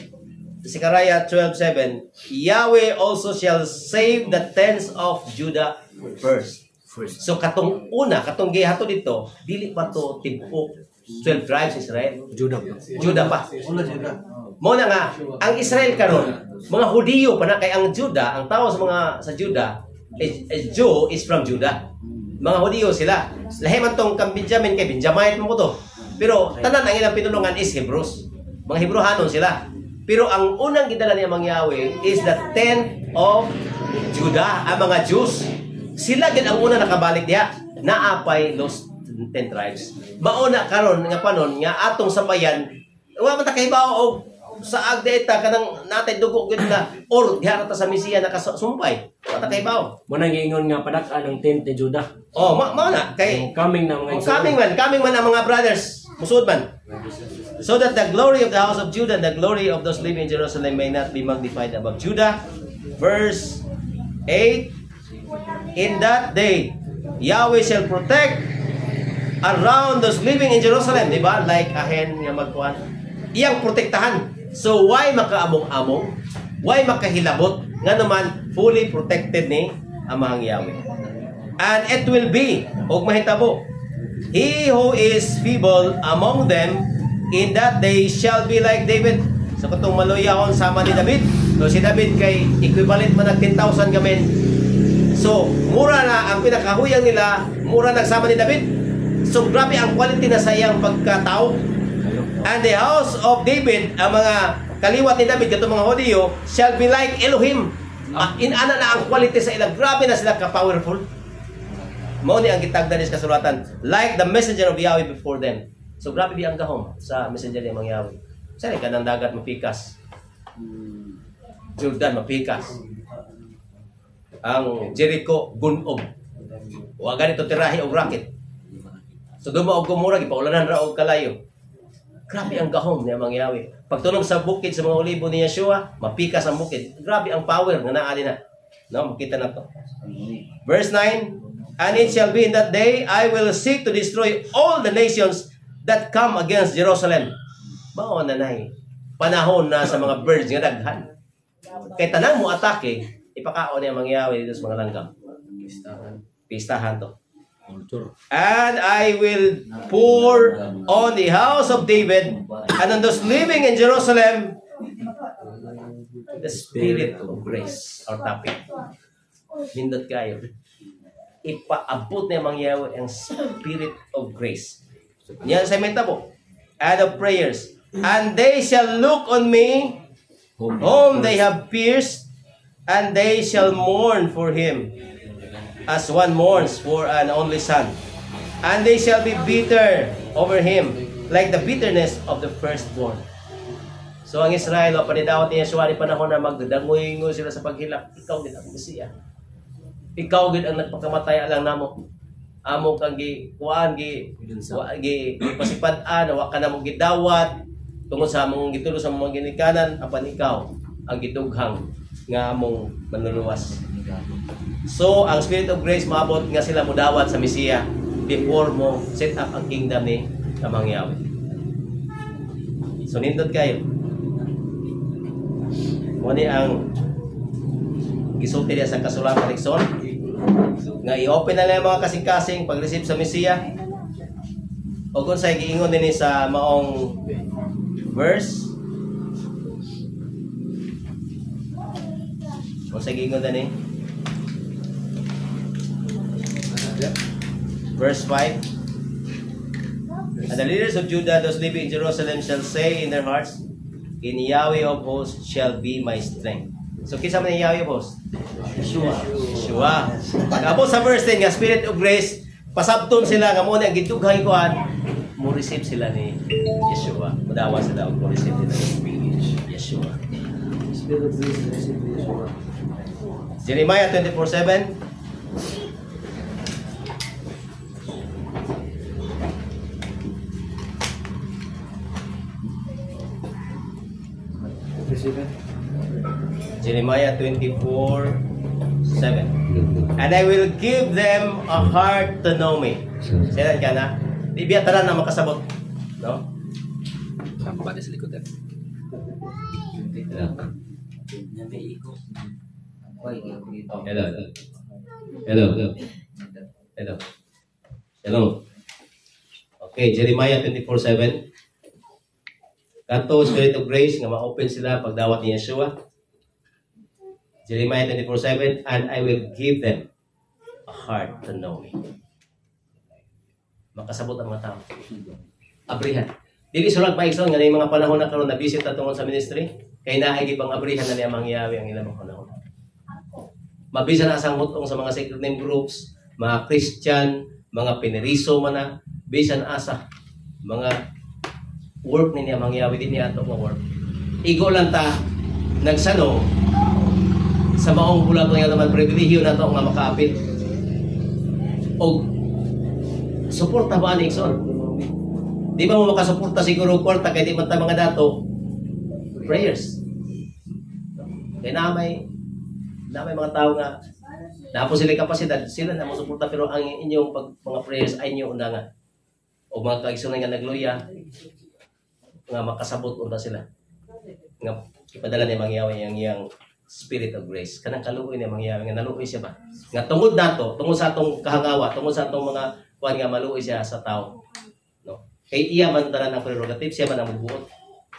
Zechariah 12:7, Yahweh also shall save the tents of Judah first. So, katong una, katong gihato dito, dili pa to tibok 12 tribes Israel. Judah pa. Mo na nga, ang Israel karon, mga Hudiyo pa na, kay ang Judah, ang tao sa Judah, Jew is from Judah. Mga Hudiyo sila. Lahi man tong kang Benjamin, kay Benjamite mo to. Pero tanan ang ilang pinulungan is Hebrews. Mga Hebrehanon sila. Pero ang unang gidala niya mga Yahweh is the tent of Judah, ang mga Jews. Sila gid ang una nakabalik diha. Naapay los 10 tribes. Mauna karon nga panon nga atong sambayan, wa man ta kahibaw og sa agdeta kanang natay dugo gid na or diha ta sa Mesiya nakasumpay. Wa ta kahibaw. Mo nang giingon nga padak-an ang tent ni Judah. Oh, na kay Coming na mga coming man ang mga brothers. Musud man. So that the glory of the house of Judah and the glory of those living in Jerusalem may not be magnified above Judah. Verse 8, in that day, Yahweh shall protect around those living in Jerusalem. Diba? Like a hen nga magkuhan. Iyang protektahan. So why makaamong-among? Why makahilabot? Nga naman, fully protected ni amang Yahweh. And it will be, og mahitabo, he who is feeble among them in that they shall be like David. Sa katong maluyahon sama ni David. So si David kay equivalent man ng 10,000 gamen. So mura na ang pinakahuyang nila, mura nagsama ni David. So grabe ang quality na sa iyang pagkatao. And the house of David, ang mga kaliwat ni David katong mga Hudyo, shall be like Elohim. Inana na ang quality sa ilang. Grabe na sila ka-powerful. Mao ni ang gitagdan sa kasulatan, like the messenger of Yahweh before them. So grabe di ang gahom sa messenger ni mga Yahweh. Sari ka ng dagat mapikas. Jordan mapikas. Ang Jericho gunog. Wa ganito tirahi og rocket. So dumo og gumura gipaulanan ra og kalayo. Grabe ang gahom ni mga Yahweh. Pagtunog sa bukid sa mga olibo ni Yeshua, mapikas ang bukid. Grabe ang power nga naa na. No, makita na to. Verse 9, and it shall be in that day, I will seek to destroy all the nations that come against Jerusalem. Mao na nay. Panahon na sa mga birds nga daghan. Kay tanang mo atake, ipakaon niya mga Yahweh dito sa mga langgam. Pistahan to. And I will pour on the house of David and on those living in Jerusalem the spirit of grace. Our topic. Hindot kayo. Ipaabot niya mga Yahweh ang spirit of grace. Yan sa metabo. And of prayers. And they shall look on me whom they have pierced, and they shall mourn for him as one mourns for an only son. And they shall be bitter over him like the bitterness of the firstborn. So ang Israel, panidawat ni Yeshua ni panahon na magdadangoy-ngoy sila sa paghilak. Ikaw din ang Mesiya. Ikaw din ang nagpakamatay alang namo. Amo kang kuan gi pasipad-an, wa ka na mo gidawat tungod sa among gitulo sa mga ginikanan, apan ikaw ang gidughang nga among manluluwas. So ang spirit of grace maabot nga sila modawat sa Mesiya before mo set up ang kingdom ni Amang Yahweh. So nindot kayo. Muni ang gisulti diya sa kasulatan Nixon nga i-open na lang mga kasing-kasing pag-receive sa Mesiya. O kung sa'y giingon din sa maong verse, kung sa'y giingon din verse 5, and the leaders of Judah, those living in Jerusalem, shall say in their hearts, in Yahweh of hosts shall be my strength. So kisa man ni Yahweh of hosts? Yeshua. Tapos sa verse 10 nga spirit of grace, pasabton sila nga mo na gidughay kuan, mo receive sila ni Yeshua. Mudawa sila og mo receive nila ni Yeshua. Spirit of grace, receive Yeshua. Jeremiah 24:7. Jeremiah 24:7. And I will give them a heart to know me. Siya ka na. Di biya tanan na makasabot. No? Sampa sa likod yan. Hello. Hello. Hello. Hello. Okay, Jeremiah 24:7. Kanto spirit of grace nga ma-open sila pagdawat ni Yeshua. Jeremiah 24:7, and I will give them a heart to know me. Makasabot ang mga tao. Abrihan. Dili sulag paigson nga ni mga panahon na karon na visit ta tungod sa ministry, kay naay gibang abrihan na niya mangyari ang ilang panahon. Mabisa na sang hutong sa mga secret name groups, mga Christian, mga pineriso man na, bisan asa mga work ni niya mangyari din niya ato nga work. Igo lang ta nagsano sa maong bulag nga naman pribilehiyo nato nga makaapit. Og suporta ba ni Ikson? Di ba mo makasuporta siguro kwarta kay di man ta mga dato prayers. Kaya namay mga tao nga napo sila kapasidad, sila na mo suporta pero ang inyong mga prayers ay inyo una nga. O mga kaigsunan nga nagluya nga makasabot unta sila nga ipadala ni mangyawi ang iyang spirit of grace kanang kaluoy ni mangyawi nga naluoy siya ba nga tungod sa atong kahangawa, tungod sa atong mga kuan nga maluoy siya sa tao, no? Kay iya man tanan ang prerogative, siya man ang magbuot.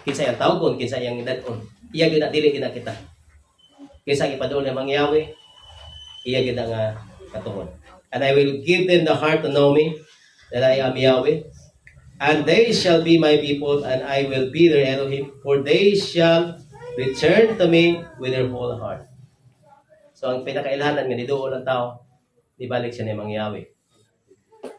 Kinsa yang tawgon, kinsa yang idadon. Iya gyud na dili gina kita. Kinsa ipadol ni mangyawi, iya gyud nga katuon. And I will give them the heart to know me, that I am Yahweh. And they shall be my people, and I will be their Elohim, for they shall return to me with their whole heart. So ang pinakailhanan nga niduol ang tao, nibalik siya ni mangyawi.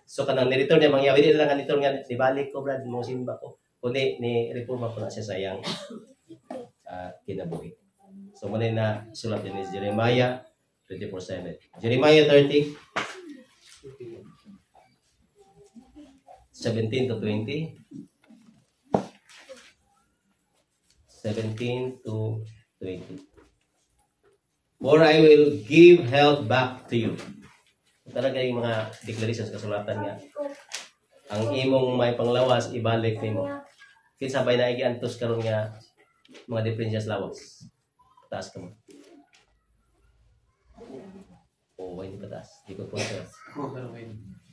So kanang ni-return ni mangyawi, di lang nga ni-return nga, nibalik ko brad, mo simba ko. Kundi ni-reforma ko na siya sa iyang kinabuhi. So muna na sulat din is Jeremiah 24:7. Jeremiah 30, 17 to 20. 17 to 20. For I will give health back to you. Talaga yung mga declarations kasulatan nga. Ang imong may panglawas, ibalik nimo. Kinsa bay na igiantos karon nga mga diferensyas lawas. Taas ka mo. Oh, why di pataas? Di ko po sir.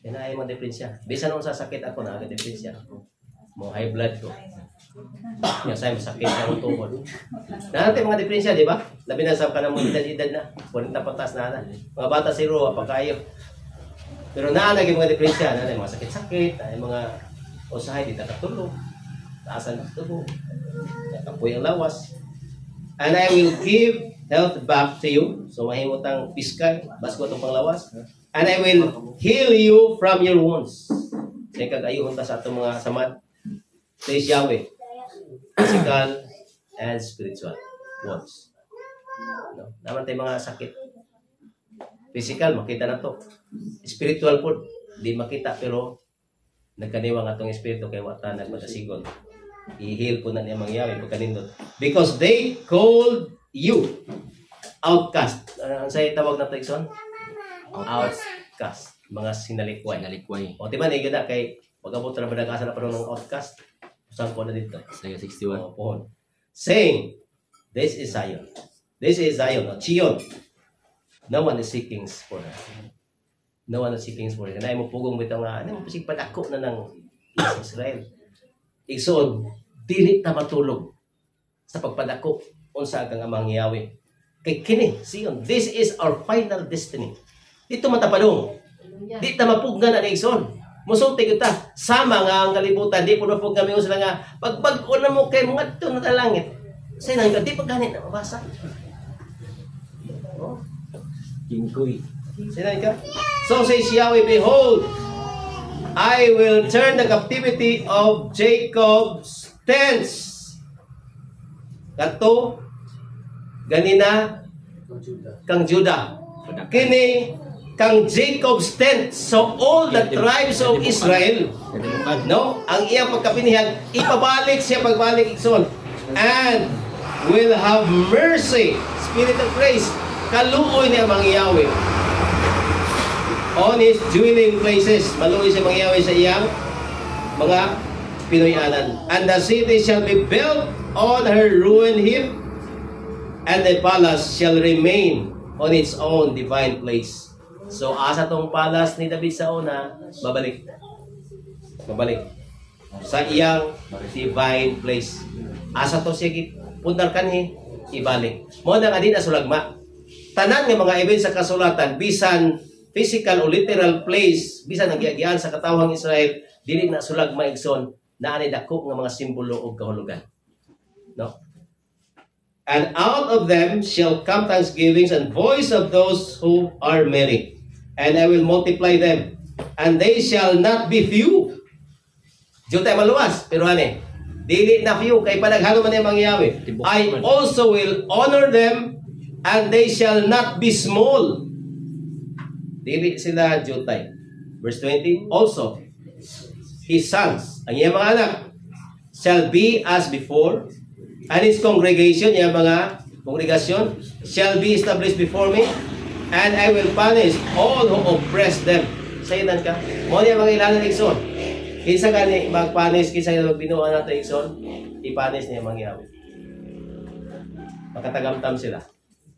Yan ay mga diferensya. Bisan kung sasakit ako na agad diferensya. Mo high blood ko. Nga sa'yo masakit sa utubod. Natin mga diferensya, di ba? Labi na sa kanang mga edad na. 40 patas na. Mga bata si Ro, pagkayo. Pero naalagay mga diferensya. Natin mga sakit-sakit. Mga usahay, di takatulog. Taasan ng tubo. Nakapoy ang lawas. And I will give health back to you. So mahimutang piskal. Basko itong panglawas. And I will heal you from your wounds. Sa kagayuhon ta sa itong mga samad. Says Yahweh. Physical and spiritual wounds. No? Naman tayo mga sakit. Physical, makita na to. Spiritual po, di makita pero nagkaniwang atong espiritu kay wata nagmadasigon. I-heal po na niya mangyari pagkanindot. Because they called you outcast. Ang sa'yo tawag na ito, Ikson? Outcast. Mga sinalikway. O, diba, naiga na kay pag-abot na badagasa na parang ng outcast. Saan po na dito? Saya 61. O, pohon. Saying, this is Zion. This is Zion. No? Chiyon. No one is seeking for her. No one is seeking for her. Kanay mo pugong bitaw nga, ano mo pasig padako na ng Israel. Igsoon, dili ta matulog sa pagpadako unsa kang amang Yahweh. Kay kini, Zion, this is our final destiny. Dito matapadong. Di ta mapugnan na igsoon. Musulti kita sama nga ang kalibutan, di po mapug kami sila nga pagbag-o na mo kay mga ito na langit. Say nang di pagganit na mabasa. Oh. Kingkoy. Say ka. So says Yahweh, behold, I will turn the captivity of Jacob's tents. Kato ganina kang Judah. Kini kang Jacob's tent. So all the tribes of Israel, no, ang iyang pagkapinihag, ipabalik siya pagbalik igsoon. And will have mercy, Spirit of grace, kaluoy niya mangyawi on his dwelling places. Maluoy siya mangyawi sa iyang mga Pinoyanan. And the city shall be built on her ruined heap, and the palace shall remain on its own divine place. So asa tong palace ni David sa una, babalik sa iyang divine place. Asa to siya puntar kanhi, ibalik mo na nga din asulagma. Tanan nga mga event sa kasulatan, bisan physical o literal place, bisan nagyagian sa katawang Israel, dili na sulagma igsoon na ani dako nga mga simbolo og kahulugan. No? And out of them shall come thanksgivings and voice of those who are merry. And I will multiply them, and they shall not be few. Diyo tayo maluwas, pero ani, dili na few, kay panaghalo man yung mangyawi. I also will honor them, and they shall not be small. Dili sila jutay. Verse 20, also, his sons, ang iyang mga anak, shall be as before, and his congregation, yung mga congregation, shall be established before me, and I will punish all who oppress them. Sayinan ka, mo niya mga ilanan ikson. Kinsa gani magpunish, kinsa yung binuha nato ikson, ipunish niya mangyawi. Makatagamtam sila.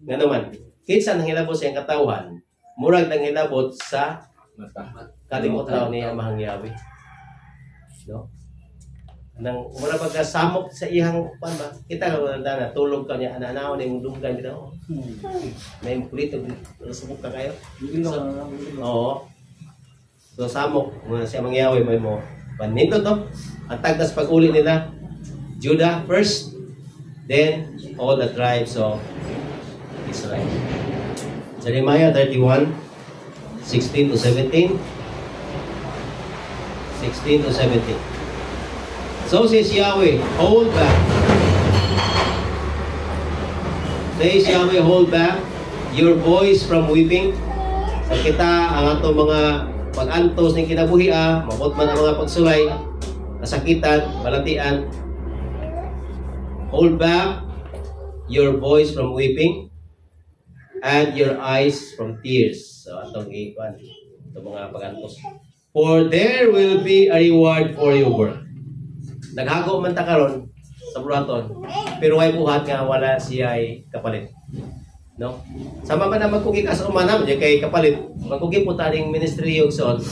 Nga naman, kinsa nang hilabot sa iyang katawhan, murag nang hilabot sa kalimot raw niya mangyawi. No? nang wala pagkasamok sa iyang pan ba kita ka wala na tulog ka niya ana-anaw ni mong dunggan bitaw may kulito subok ka kayo oo so samok mga siya mangyawi may mo panindot to ang tagdas pag-uli nila Judah first then all the tribes of Israel. Jeremiah 31 16 to 17 16 to 17. So says Yahweh, hold back. Says Yahweh, hold back your voice from weeping. Sa kita, ang ato mga pag-antos ng kinabuhi, mabot man ang mga pagsulay, kasakitan, balatian. Hold back your voice from weeping and your eyes from tears. So atong ikuan, itong mga pag-antos. For there will be a reward for your work. Naghago man ta karon sa buraton, pero way buhat nga wala siya ay kapalit. No? Sama man na magkugi ka sa umanam, di kay kapalit. Magkugi po taning ministry yung son.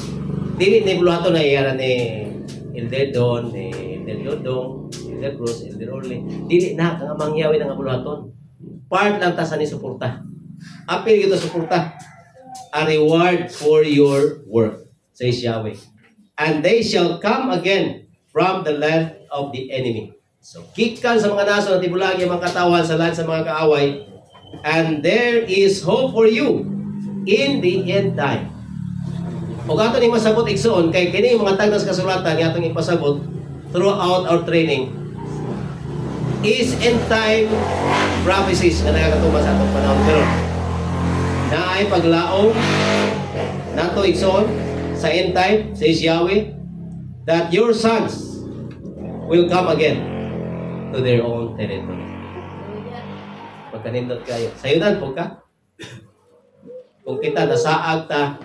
Dili ni bulaton na iyara ni Elder Don, ni Elder Dodong, Elder Cruz, Elder Orly. Dili na kang mangyawi ng bulaton. Part lang ta sa ni suporta. Apil gito suporta. A reward for your work, says Yahweh. And they shall come again from the land of the enemy. So, kikan sa mga naso na tibulagi mga katawan sa land sa mga kaaway. And there is hope for you in the end time. O gato ni masabot igsoon, kay kini mga tagnas kasulatan nga atong ipasabot throughout our training is end time prophecies na nagakatuman sa atong panahon karon. Na ay paglaom nato igsoon sa end time, says Yahweh, that your sons will come again to their own territory. Pagkanindot kayo. Sayunan po ka. Kung kita nasaag ta,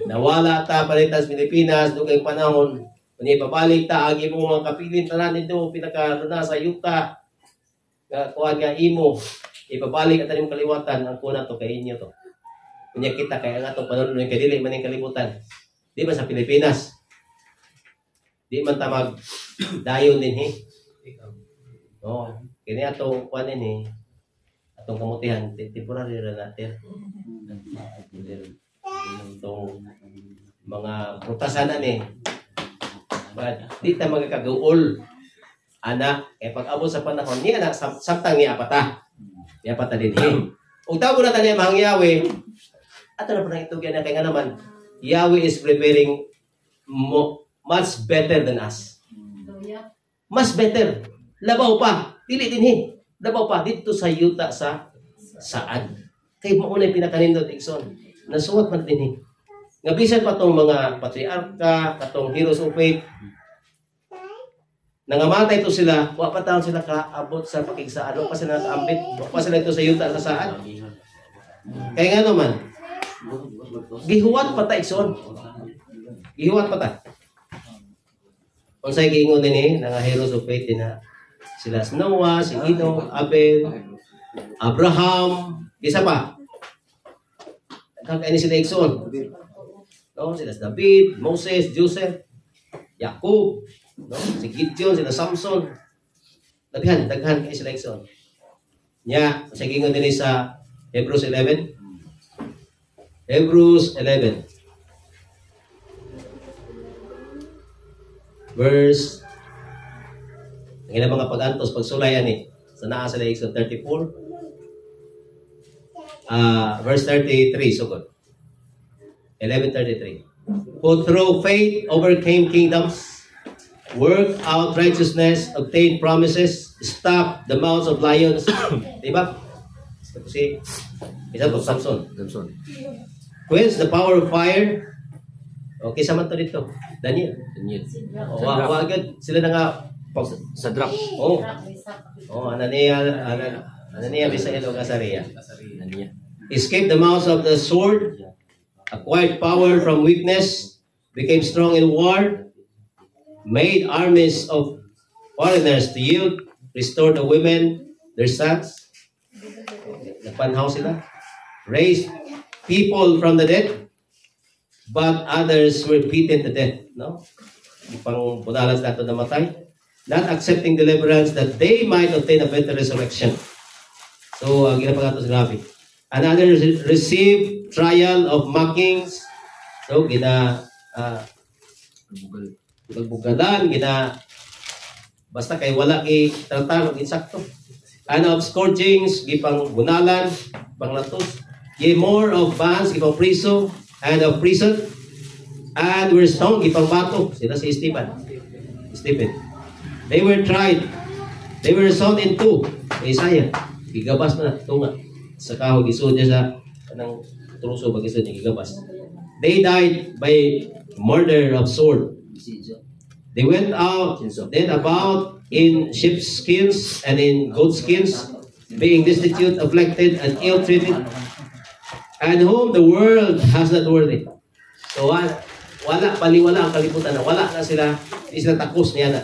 nawala ta, palitan sa Pilipinas, doon kayong panahon, kung ipabalik ta, agi mo mga kapilin, tanan nito, pinaka-runa sa yuta, kuhan nga imo, ipabalik at tanim kaliwatan, ang kuna to kay inyo to. Kunya kita, kaya nga itong panahon, kay dili man yung kalibutan. Di ba sa Pilipinas? Di man tamag dayon din oh kini atong kuanin atong kamutihan temporary ra natin itong mga prutasan but di ta magkagaul ana pag abot sa panahon niya na samtang niya apata din ug tawo na tani mangyawi ato na pud ito gyud kay nga naman Yahweh is preparing much better than us. Mas better. Labaw pa. Dili din labaw pa dito sa yuta sa saan. Kay mo una pinakanindot igsoon. Nasuwat man din Nga bisan pa tong mga patriarka, katong heroes of faith. Nangamatay to sila, wa pa taon sila kaabot sa pakigsaan. Wa pa sila nakaambit. Wa pa sila ito sa yuta sa saan. Kaya nga naman, gihuwat pa ta igsoon. Gihuwat pa ta. Kung sa'yo giingon din nga heroes of faith na sila Noah, si Enoch, Abel, Abraham, isa pa. Kakainin sila igsoon. No, sila David, Moses, Joseph, Jacob, no, si Gideon, sila Samson. Daghan kayo sila igsoon. Nya, sa giingon din sa Hebrews 11. Hebrews 11. Verse ang ilang mga pag-antos pagsulayan sa naa sa Leviticus 34 verse 33 so good 11:33 who through faith overcame kingdoms worked out righteousness obtained promises stopped the mouths of lions diba kasi isa to Samson quenched the power of fire. Okay, sama to dito. Daniel. Wagad sila na nga sa drop. Anania, Misael, o Azaria. Escaped the mouths of the sword, acquired power from weakness, became strong in war, made armies of foreigners to yield, restored the women, their sons. Nagpanhaw sila. Raised people from the dead, but others were beaten to death. No? Ipang punalas nato na matay. not accepting deliverance that they might obtain a better resurrection. So, ang ginapagato sa grabe. Another receive trial of mockings. So, bugadan, basta kay wala kay tratar, insakto. And of scourgings, gipang bunalan, panglatos. Ye more of bands, gipang priso, and of prison. And were stoned, gipang bato. Sila si Stephen. They were tried. They were sawn in two. Isaiah, gigabas na tunga. Sa kahoy, gisod niya sa kanang truso, bagisod niya, gigabas. They died by murder of sword. They went out, then about in sheepskins and in goatskins, being destitute, afflicted, and ill-treated, and whom the world has not worthy. So, wala ang kalibutan na wala na sila, hindi sila takos niya na.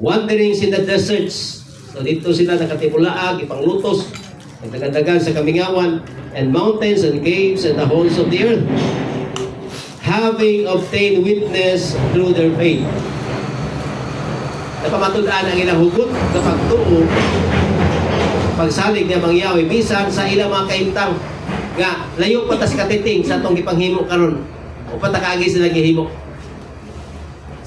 Wanderings in the deserts. So, dito sila nakatibulaag, ipanglutos, nagdagan sa kamingawan, and mountains and caves and the holes of the earth, having obtained witness through their faith. Napamatudaan ang ilang hugot kapag tuo, pagsalig niya mangyawi, bisan sa ilang mga kaimtang, nga layo pa ta si katiting sa itong ipanghimo karon o patakaagi silang gihimo.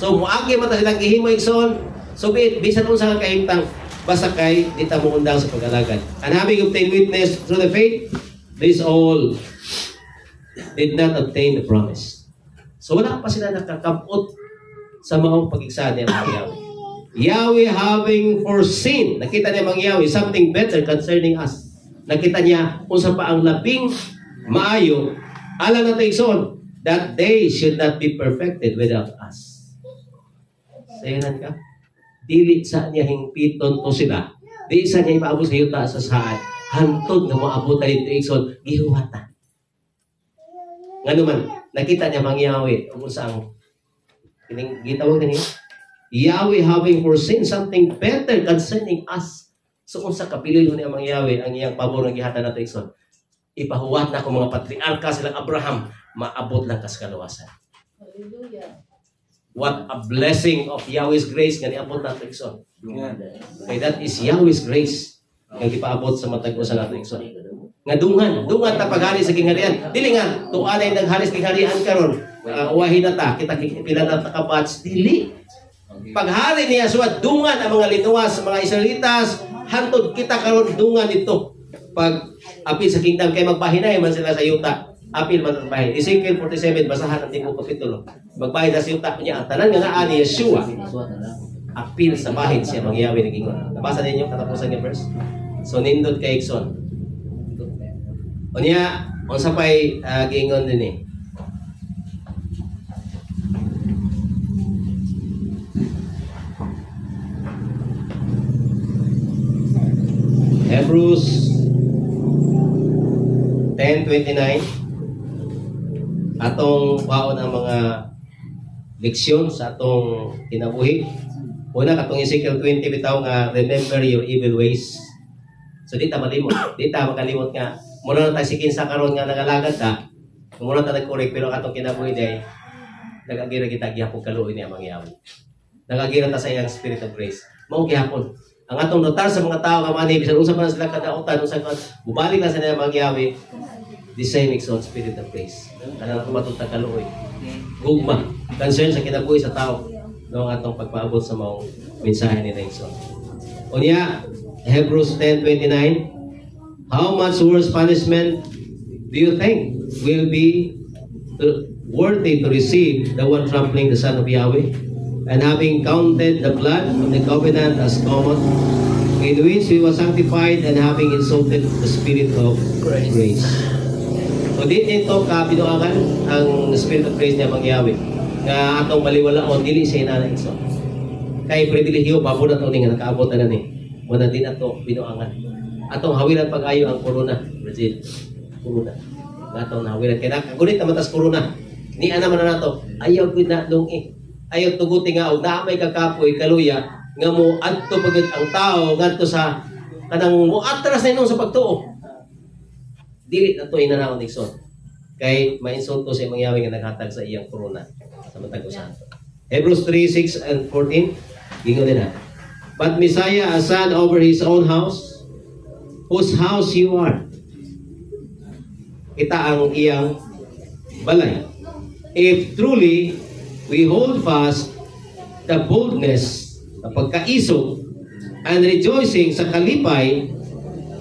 So, muagi mata silang gihimo ikson, so bisan unsa nga kaimtang, basta kay di ta muundang sa pag-alagad. And having obtained witness through the faith, these all did not obtain the promise. So, wala pa sila nakakabot sa maong pag-igsa niya mga Yahweh. Yahweh having foreseen, nakita niya mga Yahweh, something better concerning us. Nakita niya kung sa pa ang labing maayo, alam natin ison, that they should not be perfected without us. Sayanan ka? Dili sa niya hingpiton to sila. Di sa niya ipaabot sa yuta sa saan. Hantod na maabot na dito ison, gihuwata. Nga naman, nakita niya mga Yahweh, kung saan, gitawag na niya, Yahweh having foreseen something better concerning us. So kung sa kapililo niya mga Yahweh, ang iyang pabor ng gihatan natin ison, ipahuwat na kung mga patriarka silang Abraham, maabot lang kaskaluwasan. Hallelujah. What a blessing of Yahweh's grace nga niabot natin ison. Okay, that is Yahweh's grace nga ipaabot sa matag-usan natin ison. Nga dungan ta paghari sa kingharian. Dili nga tuanay nagharis kingharian karon. Uwahin na ta, kita pila na takabats, dili. Paghari niya suwat dungan ang mga linuwas, mga Israelitas, hantod kita karon dungan dito. Pag apil sa kingdom kay magpahinay man sila sa yuta. Apil man ang bahin. Ezekiel 47 basahan ang 10 kapitulo. Magbahin na sa yuta niya. Tanan nga naa ni Yeshua. Apil sa bahin siya mga Yahweh nagingon. Nabasa ninyo katapusan ng verse. So nindot kay Ikson. O niya, unsa pay giingon din eh. Hebrews 10:29 atong paon ang mga leksyon sa atong kinabuhi. Una katong Ezekiel 20 bitaw nga remember your evil ways. So di ta malimot, di ta makalimot nga muna na tayo sikin sa karon nga nagalagad ta. Muna ta nag-correct pero katong kinabuhi day nagagira kita gihapon kaluoy niya mga Yahweh. Nagagira ta sa iyang spirit of grace. Mao gihapon ang atong notar sa mga tao nga mani bisan unsa man sila kadautan unsa kan mubalik na sa nila mga Yahweh, the same exalt spirit of grace. Kanang kumatud ta kaluoy. Gugma concern sa kinabuhi sa tao no ang atong pagpaabot sa maong mensahe ni Nelson. Unya Hebrews 10:29, how much worse punishment do you think will be worthy to receive the one trampling the Son of Yahweh? And having counted the blood of the covenant as common, in which we were sanctified, and having insulted the Spirit of grace. So din ito kabinuangan ang Spirit of grace niya mga Yahweh nga atong baliwalaon dili siya inana iso. Kay pribilehiyo pabor na ito nga nakaabot na ni. Wala din ato binuangan. Atong hawilan pag-ayo ang corona, Brazil. Corona. Atong hawilan kay nagunit na matas corona. Ni ana man na nato. Ayaw gud na dong ayaw tuguti nga og naa may kakapoy kaluya nga mo adto pagud ang tao ngadto sa kanang mo atras na inong sa pagtuo. Dili na to inanaon Nixon. Kay mainsulto sa mga Yahweh nga naghatag sa iyang corona sa matag usan. Hebrews 3:6 and 14 gingon din ha. but Messiah a son over his own house, whose house you are. Kita ang iyang balay. If truly we hold fast the boldness, the pagkaisog, and rejoicing sa kalipay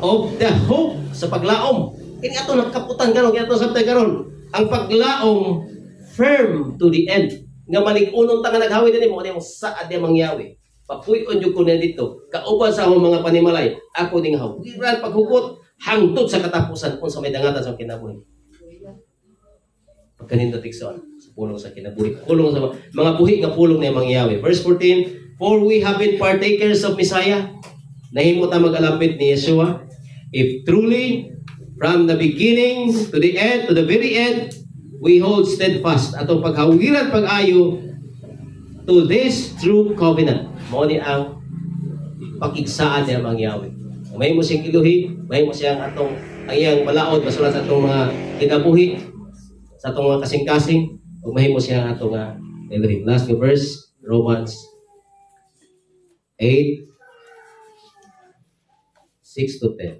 of the hope sa paglaom. Kini ato nagkaputan karon, kini ato sabtay karon. Ang paglaom firm to the end. Nga malig-unong tanga naghawi din mo, ano yung saad niya mangyawi. Papuyon yung kunin dito. Kauban sa akong mga panimalay, ako ning hawiran paghugot, hangtod sa katapusan kung sa may dangatan sa kinabuhi. Pagkanin tikson, sa pulong sa kinabuhi. Pulong sa mga buhi nga pulong na mangyawi. Verse 14, for we have been partakers of Messiah. Nahimo ta mag-alapit ni Yeshua. If truly, from the beginning to the end, to the very end, we hold steadfast atong paghawiran pag-ayo to this true covenant. Mao ni ang pakigsaan niya mangyawi. May mo siyang iluhi, may mo siyang atong ayang balaod basulat sa atong mga kinabuhi, sa atong mga kasing-kasing, ug mahimo siyang atong iluhi. Last na verse, Romans 8, 6 to 10.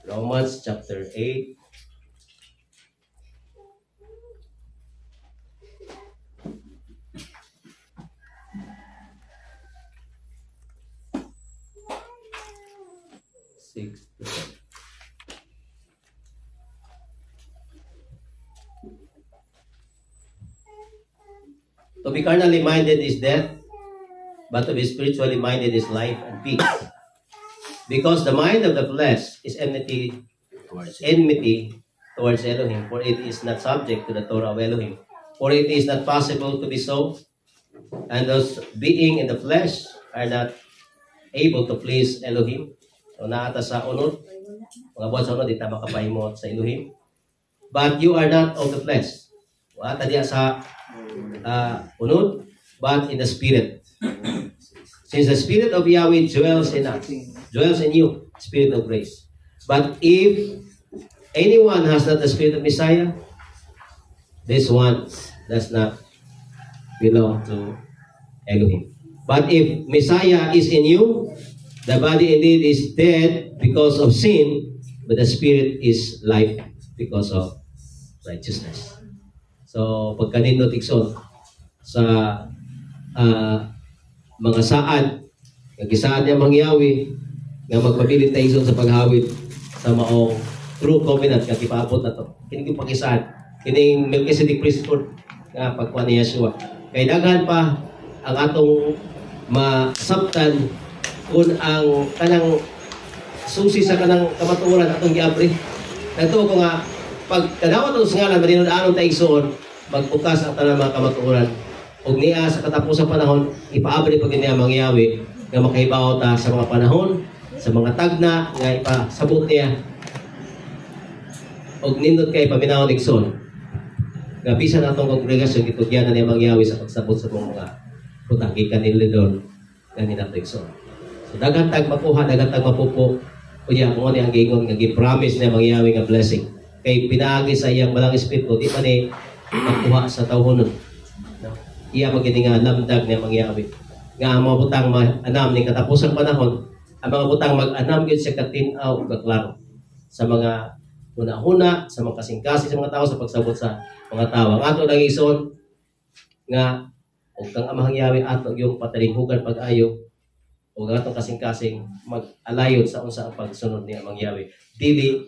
Romans chapter 8. To be carnally minded is death, but to be spiritually minded is life and peace. Because the mind of the flesh is enmity towards Elohim, for it is not subject to the Torah of Elohim. For it is not possible to be so, and those being in the flesh are not able to please Elohim. So naata sa unod, mga buwan sa unod, di ta makapahimot sa Elohim. But you are not of the flesh. Wata diya sa unod, but in the Spirit. Since the Spirit of Yahweh dwells in us, dwells in you, Spirit of grace. But if anyone has not the Spirit of Messiah, this one does not belong to Elohim. But if Messiah is in you, the body indeed is dead because of sin, but the Spirit is life because of righteousness. So, pagkanindot ikson sa mga saad, nagisaad niya mangyawi, nga magpabilit tayo sa paghawid sa maong true covenant nga ipaabot na to. Kini yung pagisaad, kini Melchizedek priesthood nga pagkuha ni Yeshua. Kay daghan pa ang atong masabtan kung ang kanang susi sa kanang kamatuoran atong giabri. Nato ko nga pag kadawat ang ngalan maninod-anon ta igsoon, magbukas ang tanang mga kamatuoran. Og niya sa katapusang panahon, ipaabri pag niya mangyawi nga makahibaw ta sa mga panahon, sa mga tagna nga ipasabot niya. Og nindot kay paminawon igsoon. Nga bisan atong kongregasyon gitugyan na niya mangyawi sa pagsabot sa mga putang gikan ni Lidon kanina to igsoon. So daghan tag makuha, daghan tag mapupo. Kunya mo ni ang gingon nga gi-promise niya mangyawi nga blessing. Kay pinaagi sa iyang balang espiritu di pa ni makuha sa tawhonon. Iya magini nga lamdag niya mangyawi. Nga ang mga butang anam ni katapusang panahon, ang mga butang mag-anam gyud sa katinaw ug kaklaro sa mga una-una, sa mga kasing-kasing sa mga tao sa pagsabot sa mga tao. Ang ato lang ison nga ug kang amahang yawi ato yung patalinghugan pag-ayo ug atong kasing-kasing mag-alayon sa unsa ang pagsunod ni amang yawi. Dili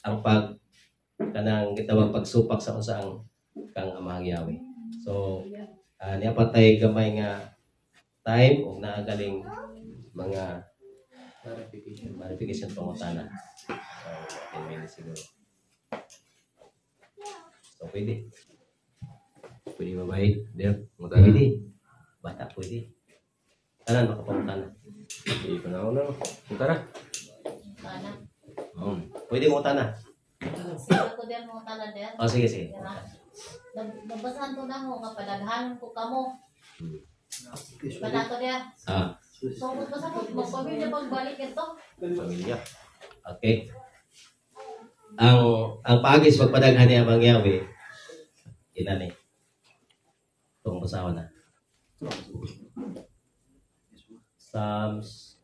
ang pag kanang gitawag pagsupak sa unsa ang kang amahang yawi. So niya patay gamay nga time o naagaling mga verification pangutana. So, 10 minutes siguro. So, pwede. Pwede mabahit. Pwede. Bata, pwede. Tanan, makapangutana. Hindi ko na ako na. Punta na. Mana? Pwede mo utana. Sige ko din mo tala din. O, sige, sige. Nagbasahan ko na mo nga padaghanon ko kamo. Banato dia. So basta ko magpamilya pagbalik ito. Pamilya. Okay. Ang paagis pagpadaghan niya mangyawi, inani. Itong basahan na. Psalms.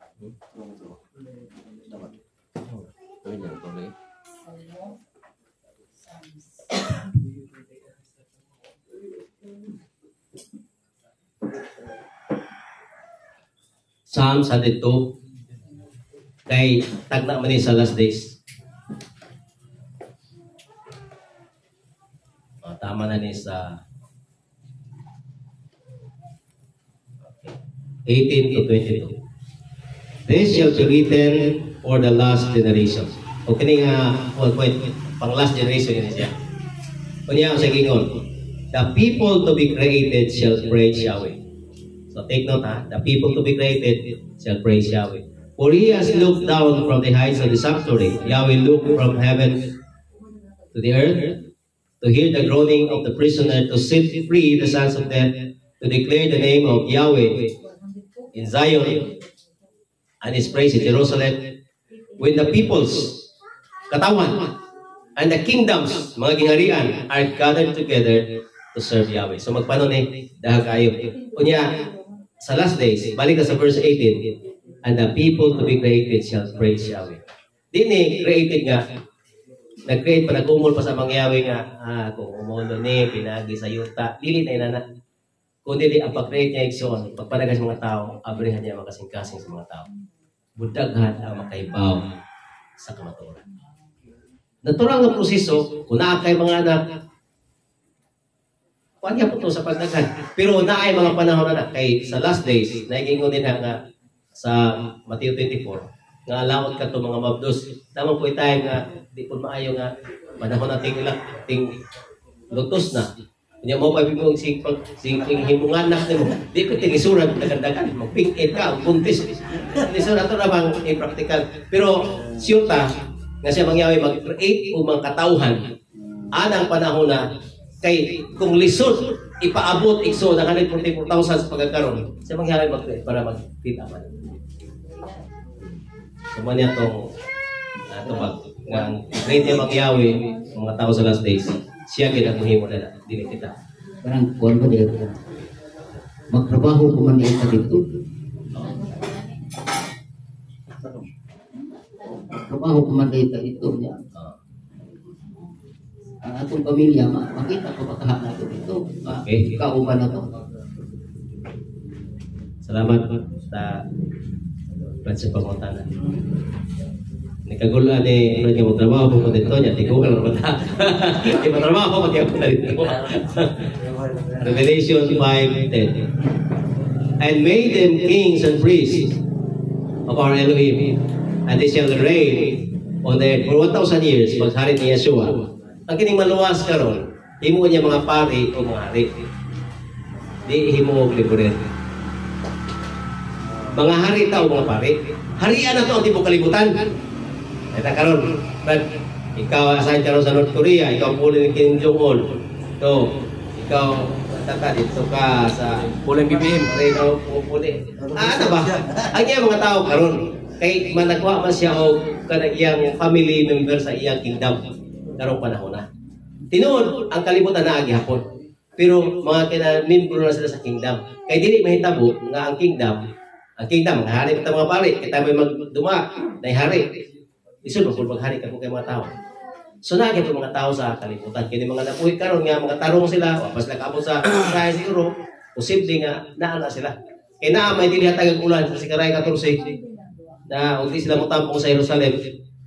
Psalms 102. Kay tagna man ni sa last days. Tama na ni sa 18 to 22. This shall be written for the last generation. O kini nga pang last generation yun siya. Kunya ang sagingon. The people to be created shall praise Yahweh. So take note ha. The people to be created shall praise Yahweh. For he has looked down from the heights of the sanctuary. Yahweh looked from heaven to the earth to hear the groaning of the prisoner, to set free the sons of death, to declare the name of Yahweh in Zion and his praise in Jerusalem. When the peoples, katawan, and the kingdoms, mga gingharian, are gathered together to serve Yahweh. So magpanon dahil kayo. Kunya, sa last days, balik ka sa verse 18, and the people to be created shall praise Yahweh. Dini, created nga, nag-create pa, nag-umol pa sa mga Yahweh nga, kung umulo ni, pinagi sa yuta, dili na inana. Kung dili, ang pag-create niya ikson, pagpanagas mga tao, abrihan niya makasing-kasing sa mga tao. Budaghan ang makaibaw sa kamaturan. Natural nga proseso, kung naakay mga anak, kuwan niya po ito sa pagdaghan. Pero naay mga panahon na kay sa last days, naigingon din nga sa Matthew 24, nga laot ka ito mga mabdos. Tama po tayo nga, di po maayo nga, panahon nating lutos na. Kanya mo pa bigong sing himunganak nimo. Di ko tinisuran dagan-dagan, magping-it ka, buntis. Tinisuran to namang practical. Pero sure ta nga siya mangyawi mag-create o mga katauhan anang panahon na kay kung lisod ipaabot ikso ng 144,000 sa pagkakaroon. Siya mangyawi mag-create para mag-fit aman. Kuma niya tong create niya mangyawi mga tao sa last days. Siya kinamuhimo na dili kita. Parang kuwan ba dito? Magtrabaho ko man dito dito. Magtrabaho ko man dito niya. Ang atong pamilya, makita ko baka na dito. Okay. Kauban na to. Salamat sa sa pangutana. Nikagulan ni ano niya magtrabaho po dito niya, tiguan naman ta. Di matrabaho po dito dito. Revelation 5:10. And made them kings and priests of our Elohim, and they shall reign on the earth for 1,000 years. Paghari ni Yeshua. Ang kining maluwas karon, himo niya mga pari o mga hari. Di himo og liburer. Mga hari ta o mga pari. Harian na to ang tibok kalibutan. Ito karon, ikaw asahin ka sa North Korea, ikaw puli ni Kim Jong-un. To, ikaw tata dito ka sa Pulang BBM. Ikaw puli. Ano ba? Ang iya mga tao karon kay managwa man siya og kanang iyang family member sa iyang kingdom karong panahon na. Tinuod ang kalibutan na gihapon. Pero mga kina-membro na sila sa kingdom. Kay dili mahitabo nga ang kingdom, hari pa mga pari, kita may magduma, na hari. Isun mo maghari ka po kay mga tao. So na kay mga tao sa kalibutan. Kini mga napuhi karon nga mga tarong sila, wapas lang kabot sa kaya siguro, posible nga naana sila. Kay naa may dili hatag ulan sa Sikaray 14 na hindi sila motampong sa Jerusalem.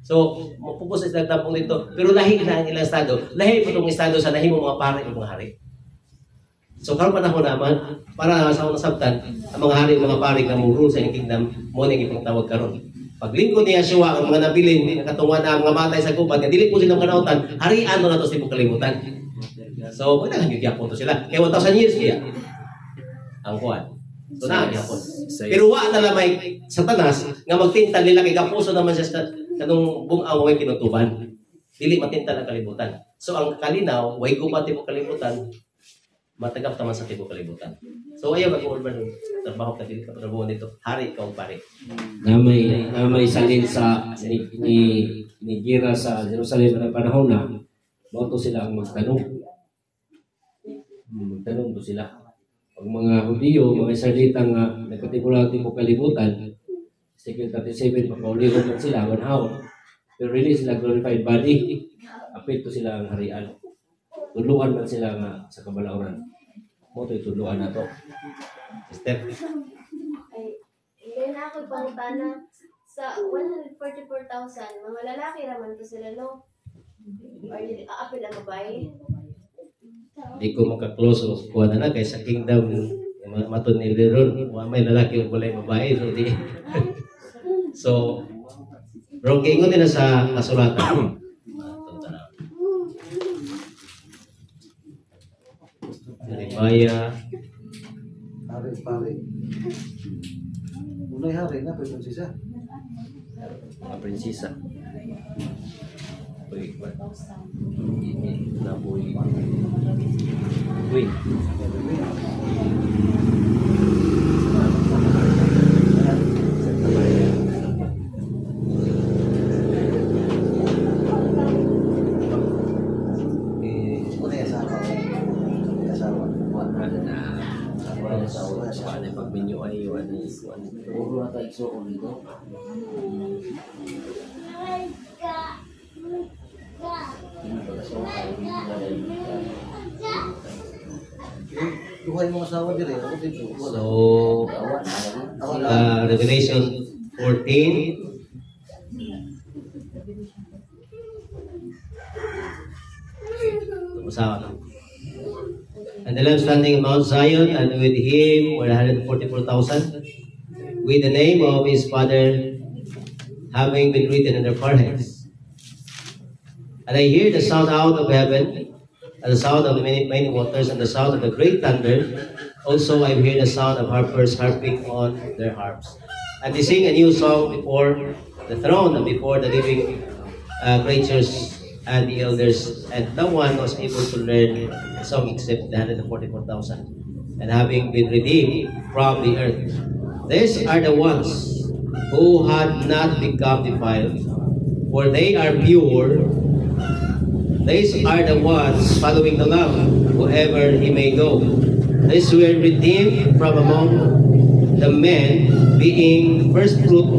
So mapupos sila tampong dito. Pero lahi na ang ilang estado. Lahi po itong estado sa nahimo mga pari o mga hari. So karon panahon naman para sa unang sabtan ang mga hari mga pari nga murul sa kingdom mo ning ipangtawag karon. Paglingkod ni Yeshua ang mga nabilin nakatungan na mga matay sa gubat nga dili po sila kanautan harian na to sa kalibutan. So wala gyud gyapon to sila. Kay 1,000 years kaya ang kuan. So na gyapon. Pero wa na lamay Satanas nga magtintal nila kay kapuso naman siya sa kanung bung-aw way kinutuban. Dili matintal ang kalibutan. So ang kalinaw way gubat mo kalibutan matagap naman sa tibok kalibutan. So ayaw mag-urban trabaho ka dili ka trabaho dito. Hari ka o pare. Namay salin sa ni Gira sa Jerusalem na panahon na mauto sila ang magtanong. Magtanong to sila. ang mga Hudiyo, mga Israelita nga nagkatipula ng kalibutan, Ezekiel 37, pagkaulihon man sila, wanhaw. Pero really sila glorified body. Apekto sila ang harian. Tuluan man sila nga sa kabalauran. Mo to'y tuluan na to. Step. Ay, hindi na ako pangutana sa 144,000, mga lalaki naman to sila, no? Or aapil ang babae? Di ko makaklose o kuha na kay sa kingdom maton ni Leron may lalaki o walay babae so di so bro kingon din na sa kasulatan Jeremiah Hari. Unay hari na, pero sisa. Mga prinsesa. Uy, naboy. Uy. Unay asawa. Asawa. Ano yung pagminyo ay ano Puro na tayo igsoon dito. Duhay mo asawa dire, ako dito. so Revelation 14 Usawa. And the Lamb standing in Mount Zion, and with him were 144,000, with the name of his Father having been written in their foreheads. And I hear the sound out of heaven, and the sound of the many waters, and the sound of the great thunder. Also I hear the sound of harpers harping on their harps. And they sing a new song before the throne and before the living creatures and the elders, and no one was able to learn the song except the 144,000, and having been redeemed from the earth. These are the ones who had not become defiled, for they are pure. These are the ones following the Lamb, whoever he may go. These were redeemed from among the men, being first fruit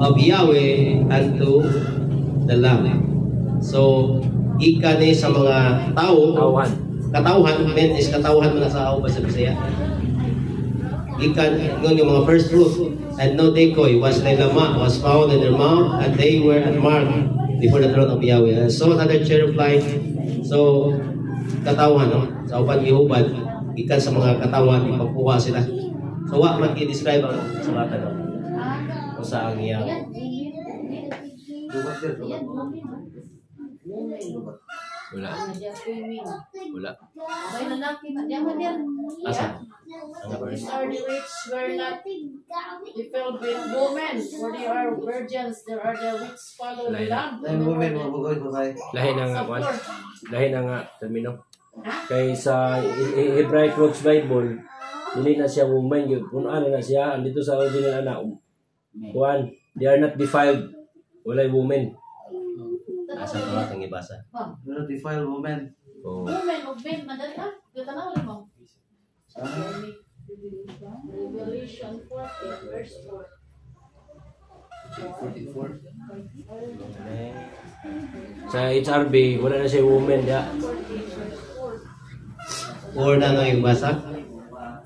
of Yahweh unto the Lamb. So, ika ni sa mga tao, katauhan, men is katauhan mga sa tao ba sa Bisaya? Ika ngon yung mga first fruit, and no decoy was lama was found in their mouth, and they were unmarked before the throne of Yahweh. And so another cherub light, so katauhan, no? Sa upan gihuban, ikan sa mga katauhan, ipagkuha sila. So, wa man i-describe ang sulatan, no? Kung saan niya. Wala. Wala. May lalaki ba? Diyan man yan. Asa? These are the rich were not defiled with women, for they are virgins. There are the rich follow the Lamb. Dahil women, mga bugoy ko tayo. Lahi na nga, Juan. Lahi na nga, termino. Kay sa Hebraic Roots Bible, dili na siya woman, punuan na siya, andito sa original anak. Juan, they are not defiled. Walay woman. Asa ko ang ibasa. Do not defile women. Oh. Women of men, madali ah. Tanaw rin mo. Revelation 14, verse 4. Sa HRB, wala na siya woman ya. Or na nga yung basa.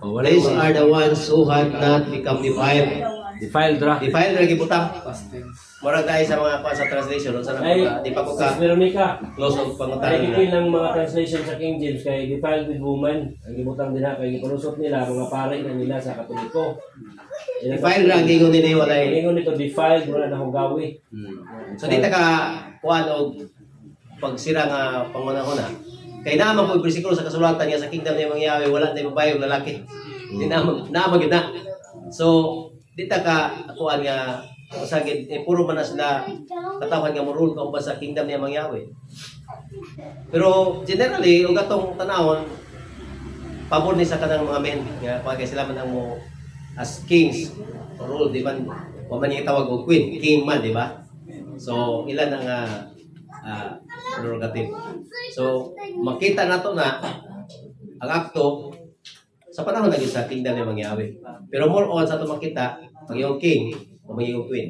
Oh, wala These yung are the ones who had not become defiled. defiled ra. Defiled na gibutang. Mura tayo sa mga sa translation. Sa Ay, di pa ko ka Veronica. close of Ay, pangutan ipil nila. ng mga translation sa King James kay defiled with woman. Ang gibutang din na kay ipalusot nila mga pare na nila sa Katoliko. Defiled ra ang gingon nila Ang walay. ingon nito defiled wala na hugawi. So di ta ka kuan og pagsira nga pangunahuna. Kay naman po bersikulo sa kasulatan niya sa kingdom ni Yahweh wala tay babae ug lalaki. Di naman gyud na. So di ta ka kuan nga usagid puro man na sila katawhan nga murul ka uban sa kingdom ni Yahweh. Pero generally ug atong tanawon pabor ni sa kanang mga men nga pagay sila man ang mo as kings rule di man wa man yung tawag og queen king man di ba? So ilan ang prerogative. So makita nato na ang akto Sa panahon lagi sa kingdom ni mangyawi. Pero more on sa itong makita, magiging king o magiging queen.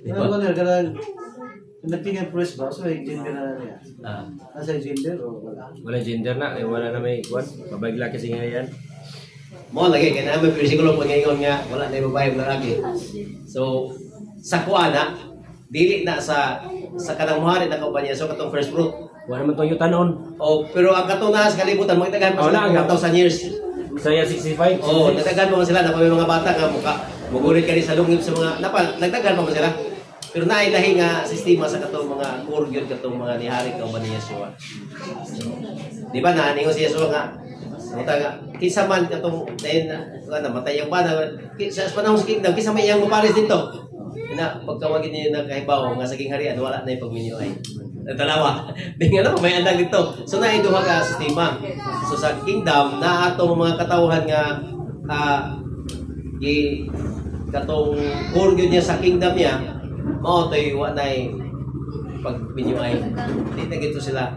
Ano ba nila? Nagtingin press ba? So, yung gender na niya. Ah. Nasa gender o wala? Wala gender na, wala na may kwan. Babae laki kasi nga yan. Mo lagi kaya namin bersikulo po ngayon nga wala na yung babae ng lalaki. So sa kuana dili na sa kanang muhari na kompanya so katong first fruit. Wala naman itong yutanon. Oh, pero ang katong naa sa kalibutan magdaghan pa sila 1,000 years. Saya 65. Oh, nagdaghan pa man sila na may mga bata nga muka mugulit kani sa lungib sa mga nagdaghan pa man sila. Pero naay lahi nga sistema sa katong mga core gyud katong mga nihari kauban ni Yeshua. Di ba na ningon si Yeshua nga nga kinsa man katong dayon na namatay ang bana sa panahon sa kingdom kinsa may iyang mapares dito. Na pagkawagin niyo na kahibaw nga saging harian wala na yung pagminyo ay dalawa. Di nga na may andag dito. So naay duha ka sistema. So sa kingdom na ato mga katawhan nga katong core gyud niya sa kingdom niya mao toy wa nay pagbinyuay di na gito sila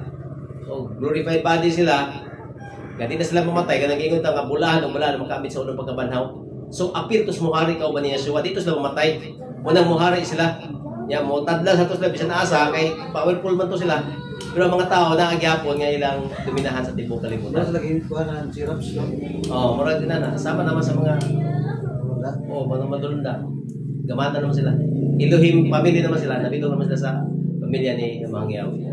so glorified body sila gani na sila mamatay kanang ingon ta nga bulahan o wala na makamit sa unang pagkabanhaw so apil tos muhari ka ba niya Yeshua dito sila mamatay unang muhari sila ya mo tadla sa tos bisan asa kay powerful man to sila pero ang mga tao na agyapon nga ilang dominahan sa tibuok kalibutan Nasa lagi ko na syrups no? oh murag din na sama naman sa mga Wala. oh madulda gamata naman sila Elohim family naman sila, nabito naman sila sa pamilya ni Mangyawi.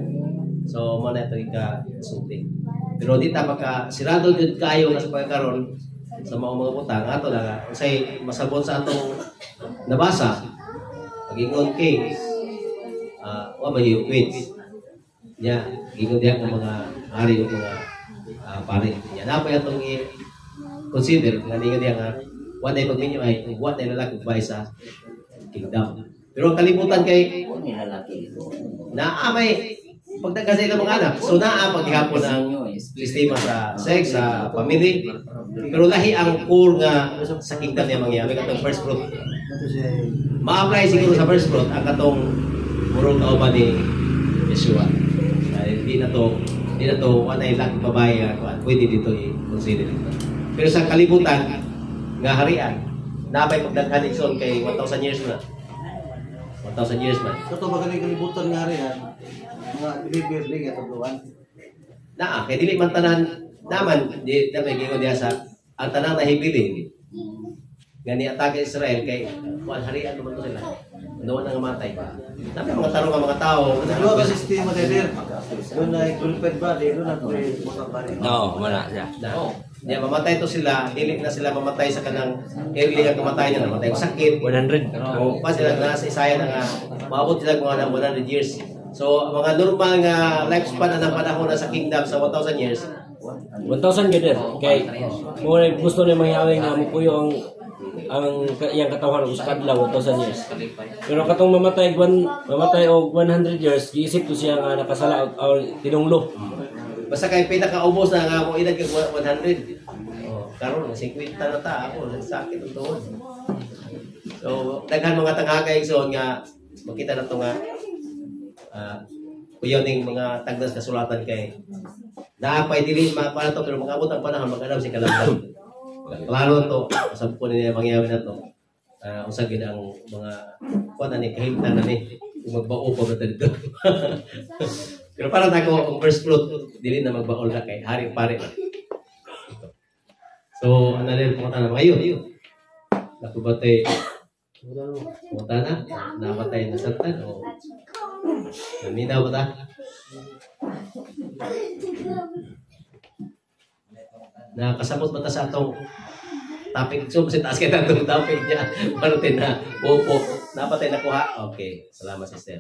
So, mo na ito ika-sulti. Pero di ta makasirado jud kayo nga sa pagkakaroon sa mga butang ato lang unsay masabot sa atong nabasa pagingon king wa ba yung queens nya gingon diha ng mga hari ug mga pare nya na pa atong i-consider nga ningon diha nga wa day pagminyo ay wa day lalaki bay sa kingdom. Pero ang kalibutan kay naamay pagdaga sa ilang mga anak. So naa paghihapon ang sistema sa sex, sa family. Pero lahi ang core nga sa kingdom niya mangyari katong first fruit. Ma-apply siguro sa first fruit ang katong murong kauban ni Yeshua. Hindi na to wanay laki babae pwede dito i-consider ito. Pero sa kalibutan nga harian, napay pagdaghan igsoon kay 1,000 years na. 1,000 years man. So ito ba ganang kalibutan nga rin mga believer din ito buwan? Naa, kay dili man tanan naman, di may gingon diha sa ang tanang nahibiling. Gani atake Israel kay kuan harian naman to sila. Doon nang matay. Nabi mga tarong nga mga tao. Ano ka sistema din? Doon na glorified body, doon na makapare. No, wala siya. Diya mamatay to sila, dili na sila mamatay sa kanang early nga kamatay na namatay ko sakit. 100. O pa sila na sa Isaiah na nga maabot sila mga 100 years. So mga normal nga lifespan na panahon na sa kingdom sa 1,000 years. 1,000 gader. Kay mo gusto ni mangyawing nga mupuyo ang iyang katawan sa kadlaw 1,000 years. Pero katong mamatay og 100 years, giisip to siya nga nakasala or tinunglo. Basta kay pinakaubos na nga mo edad kay 100. Oh, karon 50 na ta ako, sakit ang tuhod. So, daghan mga tanghagay igsoon nga makita na to nga kuyaw ning mga tagdas kasulatan kay naapay dili para to pero mag-abot ang panahon mag-anam si kalamdan. Klaro to sa po niya mangyari na to. Usag gid ang mga kuan ani kahimtan na ni magbao pa ba dito. Pero para nako ang first fruit dili na magbaol ka kay hari pare. So ano rin po tanan ngayon. Nakubatay Punta na, namatay na satan o naminaw ba ta? Nakasabot ba ta sa atong topic? So, kasi taas ka na itong topic niya. Parating na, opo, napatay na kuha. Okay, salamat sister.